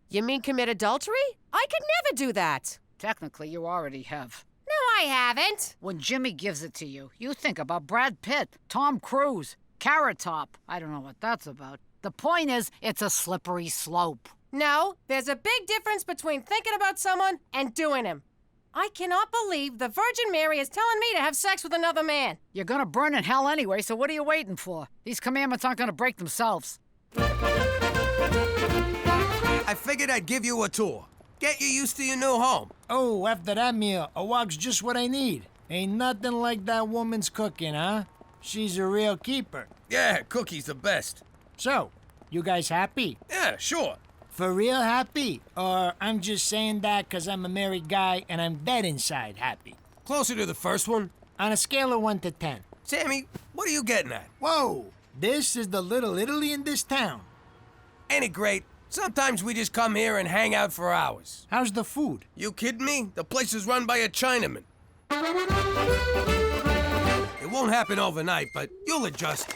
You mean commit adultery? I could never do that. Technically, you already have. No, I haven't. When Jimmy gives it to you, you think about Brad Pitt, Tom Cruise, Carrot Top. I don't know what that's about. The point is, it's a slippery slope. No, there's a big difference between thinking about someone and doing him. I cannot believe the Virgin Mary is telling me to have sex with another man. You're gonna burn in hell anyway, so what are you waiting for? These commandments aren't gonna break themselves. I figured I'd give you a tour. Get you used to your new home. Oh, after that meal, a walk's just what I need. Ain't nothing like that woman's cooking, huh? She's a real keeper. Yeah, Cookie's the best. So, you guys happy? Yeah, sure. For real happy? Or I'm just saying that 'cause I'm a married guy and I'm dead inside happy? Closer to the first one. On a scale of 1 to 10. Sammy, what are you getting at? Whoa, this is the little Italy in this town. Ain't it great? Sometimes we just come here and hang out for hours. How's the food? You kidding me? The place is run by a Chinaman. It won't happen overnight, but you'll adjust.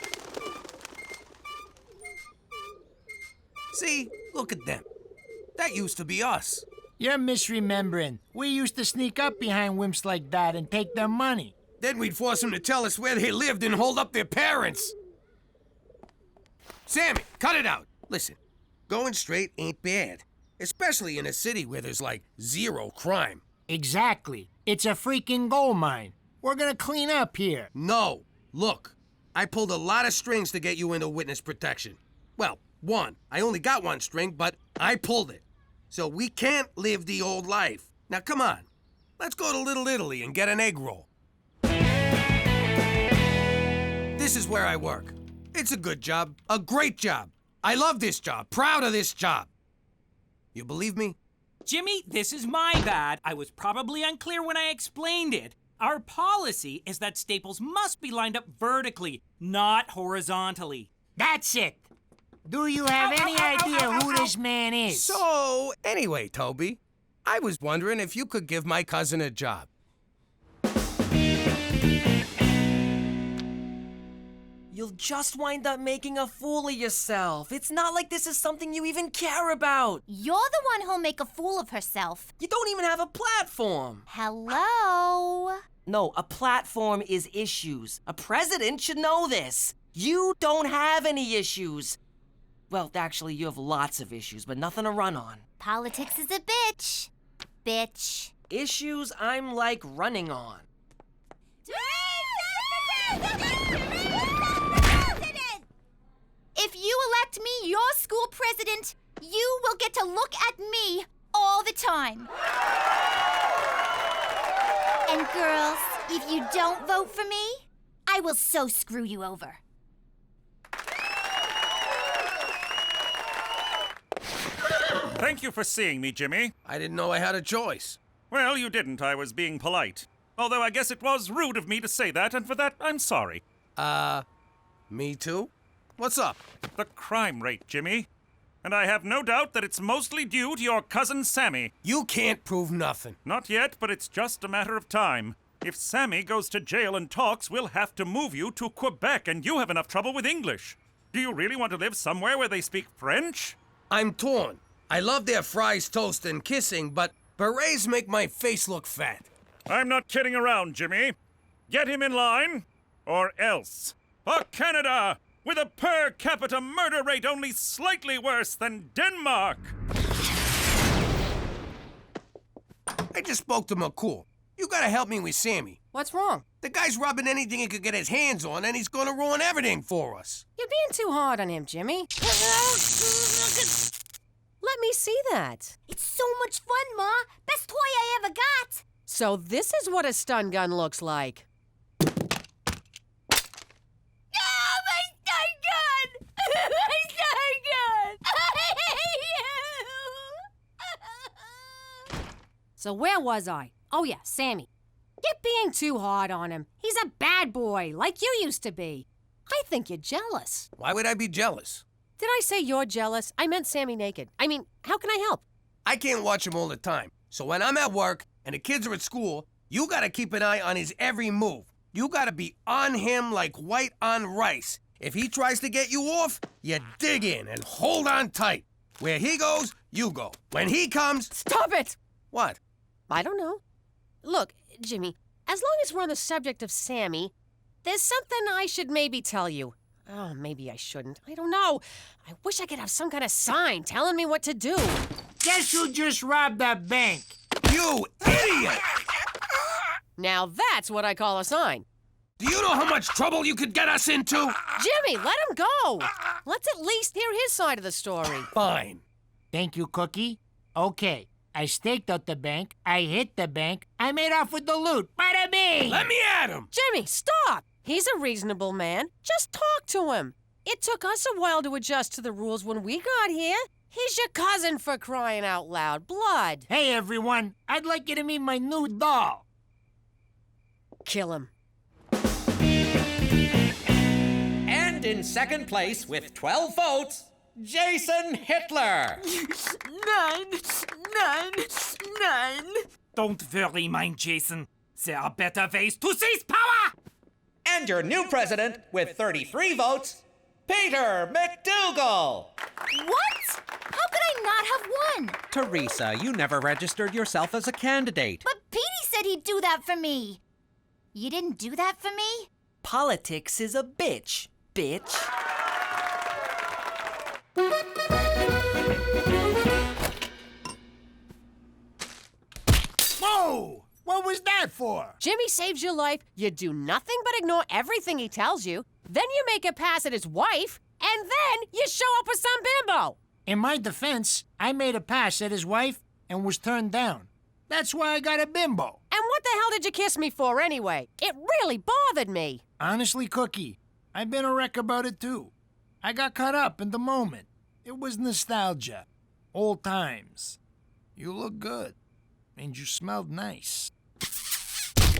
See? Look at them. That used to be us. You're misremembering. We used to sneak up behind wimps like that and take their money. Then we'd force them to tell us where they lived and hold up their parents. Sammy, cut it out. Listen, going straight ain't bad. Especially in a city where there's like zero crime. Exactly. It's a freaking gold mine. We're gonna clean up here. No. Look, I pulled a lot of strings to get you into witness protection. Well, one. I only got one string, but I pulled it. So we can't live the old life. Now come on. Let's go to Little Italy and get an egg roll. This is where I work. It's a good job. A great job. I love this job. Proud of this job. You believe me? Jimmy, this is my bad. I was probably unclear when I explained it. Our policy is that staples must be lined up vertically, not horizontally. That's it. Do you have any idea who this man is? So, anyway, Toby, I was wondering if you could give my cousin a job. You'll just wind up making a fool of yourself. It's not like this is something you even care about. You're the one who'll make a fool of herself. You don't even have a platform. Hello? No, a platform is issues. A president should know this. You don't have any issues. Well, actually, you have lots of issues, but nothing to run on. Politics is a bitch. Bitch. Issues I'm like running on. If you elect me your school president, you will get to look at me all the time. And girls, if you don't vote for me, I will so screw you over. Thank you for seeing me, Jimmy. I didn't know I had a choice. Well, you didn't. I was being polite. Although I guess it was rude of me to say that, and for that, I'm sorry. Me too? What's up? The crime rate, Jimmy. And I have no doubt that it's mostly due to your cousin Sammy. You can't prove nothing. Not yet, but it's just a matter of time. If Sammy goes to jail and talks, we'll have to move you to Quebec, and you have enough trouble with English. Do you really want to live somewhere where they speak French? I'm torn. I love their fries, toast, and kissing, but berets make my face look fat. I'm not kidding around, Jimmy. Get him in line, or else. For Canada, with a per capita murder rate only slightly worse than Denmark. I just spoke to McCool. You gotta help me with Sammy. What's wrong? The guy's rubbing anything he could get his hands on, and he's gonna ruin everything for us. You're being too hard on him, Jimmy. Let me see that. It's so much fun, Ma. Best toy I ever got. So this is what a stun gun looks like. Oh, my stun gun! My stun gun! I hate So where was I? Oh yeah, Sammy. You're being too hard on him. He's a bad boy, like you used to be. I think you're jealous. Why would I be jealous? Did I say you're jealous? I meant Sammy naked. I mean, how can I help? I can't watch him all the time. So when I'm at work and the kids are at school, you gotta keep an eye on his every move. You gotta be on him like white on rice. If he tries to get you off, you dig in and hold on tight. Where he goes, you go. When he comes... Stop it! What? I don't know. Look, Jimmy, as long as we're on the subject of Sammy, there's something I should maybe tell you. Oh, maybe I shouldn't. I don't know. I wish I could have some kind of sign telling me what to do. Guess who just robbed that bank? You idiot! Now that's what I call a sign. Do you know how much trouble you could get us into? Jimmy, let him go. Let's at least hear his side of the story. Fine. Thank you, Cookie. Okay, I staked out the bank, I hit the bank, I made off with the loot. Bada bing! Let me at him! Jimmy, stop! He's a reasonable man. Just talk to him. It took us a while to adjust to the rules when we got here. He's your cousin, for crying out loud. Blood. Hey, everyone. I'd like you to meet my new doll. Kill him. And in second place with 12 votes, Jason Hitler. 9. Don't worry, mein Jason. There are better ways to seize power! And your new president with 33 votes, Peter MacDougal. What? How could I not have won? Teresa, you never registered yourself as a candidate. But Petey said he'd do that for me. You didn't do that for me? Politics is a bitch. Whoa! What was that for? Jimmy saves your life, you do nothing but ignore everything he tells you, then you make a pass at his wife, and then you show up with some bimbo. In my defense, I made a pass at his wife and was turned down. That's why I got a bimbo. And what the hell did you kiss me for anyway? It really bothered me. Honestly, Cookie, I've been a wreck about it too. I got caught up in the moment. It was nostalgia. Old times. You look good. And you smelled nice.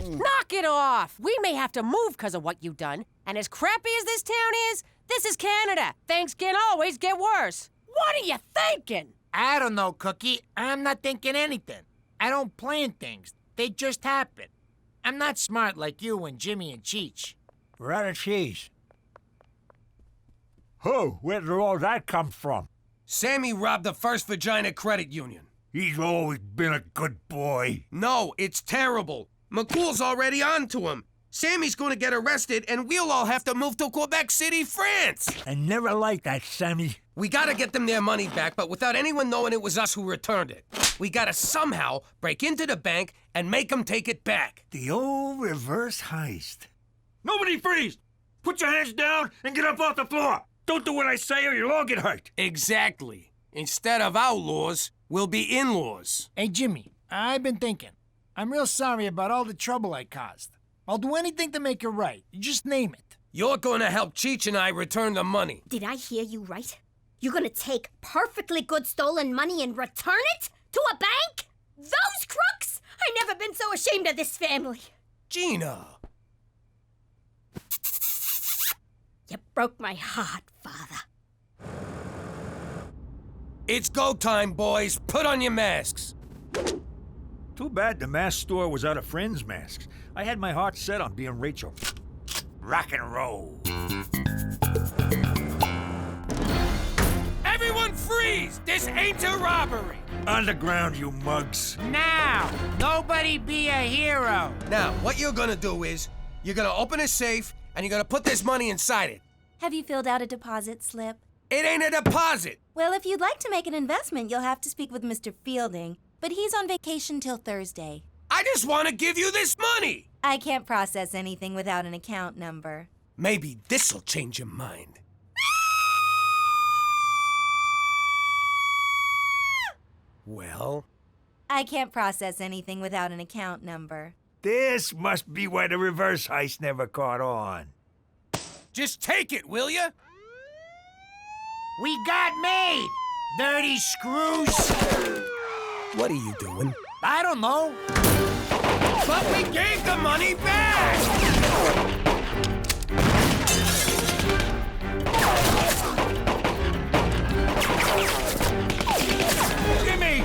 Knock it off! We may have to move because of what you've done. And as crappy as this town is, this is Canada. Things can always get worse. What are you thinking? I don't know, Cookie. I'm not thinking anything. I don't plan things. They just happen. I'm not smart like you and Jimmy and Cheech. We're out of cheese. Oh, where did all that come from? Sammy robbed the First Regina Credit Union. He's always been a good boy. No, it's terrible. McCool's already on to him. Sammy's going to get arrested, and we'll all have to move to Quebec City, France. I never liked that, Sammy. We gotta get them their money back, but without anyone knowing it was us who returned it. We gotta somehow break into the bank and make them take it back. The old reverse heist. Nobody freeze! Put your hands down and get up off the floor. Don't do what I say or you'll all get hurt. Exactly. Instead of outlaws, we'll be in-laws. Hey, Jimmy, I've been thinking. I'm real sorry about all the trouble I caused. I'll do anything to make it right. You just name it. You're gonna help Cheech and I return the money. Did I hear you right? You're gonna take perfectly good stolen money and return it to a bank? Those crooks! I've never been so ashamed of this family. Gina. You broke my heart, Father. It's go time, boys. Put on your masks. Too bad the mask store was out of friends' masks. I had my heart set on being Rachel. Rock and roll. Everyone freeze! This ain't a robbery! On the ground, you mugs. Now! Nobody be a hero! Now, what you're gonna do is, you're gonna open a safe, and you're gonna put this money inside it. Have you filled out a deposit slip? It ain't a deposit! Well, if you'd like to make an investment, you'll have to speak with Mr. Fielding, but he's on vacation till Thursday. I just want to give you this money! I can't process anything without an account number. Maybe this'll change your mind. Well? I can't process anything without an account number. This must be why the reverse heist never caught on. Just take it, will ya? We got made! Dirty screws! What are you doing? I don't know. But we gave the money back! Jimmy!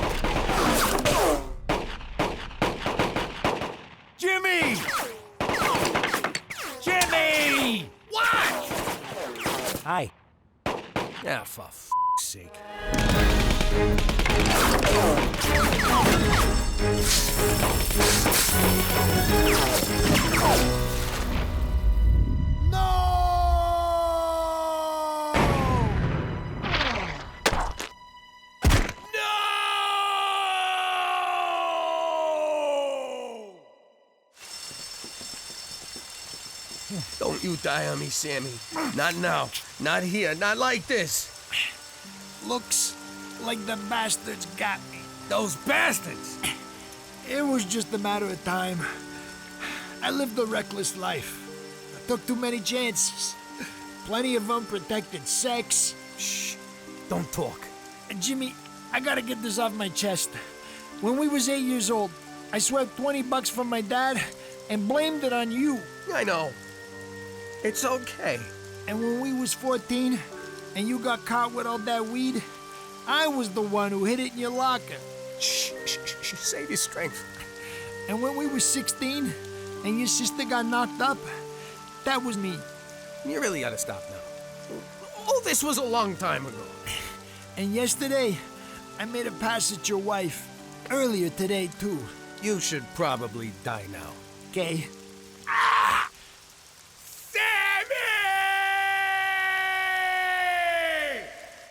Jimmy! Jimmy! What? Hi. Yeah, for f***'s sake. Don't you die on me, Sammy. Not now. Not here. Not like this. Looks like the bastards got me. Those bastards! It was just a matter of time. I lived a reckless life. I took too many chances. Plenty of unprotected sex. Shh. Don't talk. And Jimmy, I gotta get this off my chest. When we was 8 years old, I swept $20 from my dad and blamed it on you. I know. It's okay. And when we was 14 and you got caught with all that weed, I was the one who hid it in your locker. Shh. Save your strength. And when we was 16 and your sister got knocked up, that was me. You really gotta stop now. All this was a long time ago. And yesterday, I made a pass at your wife. Earlier today, too. You should probably die now. Okay?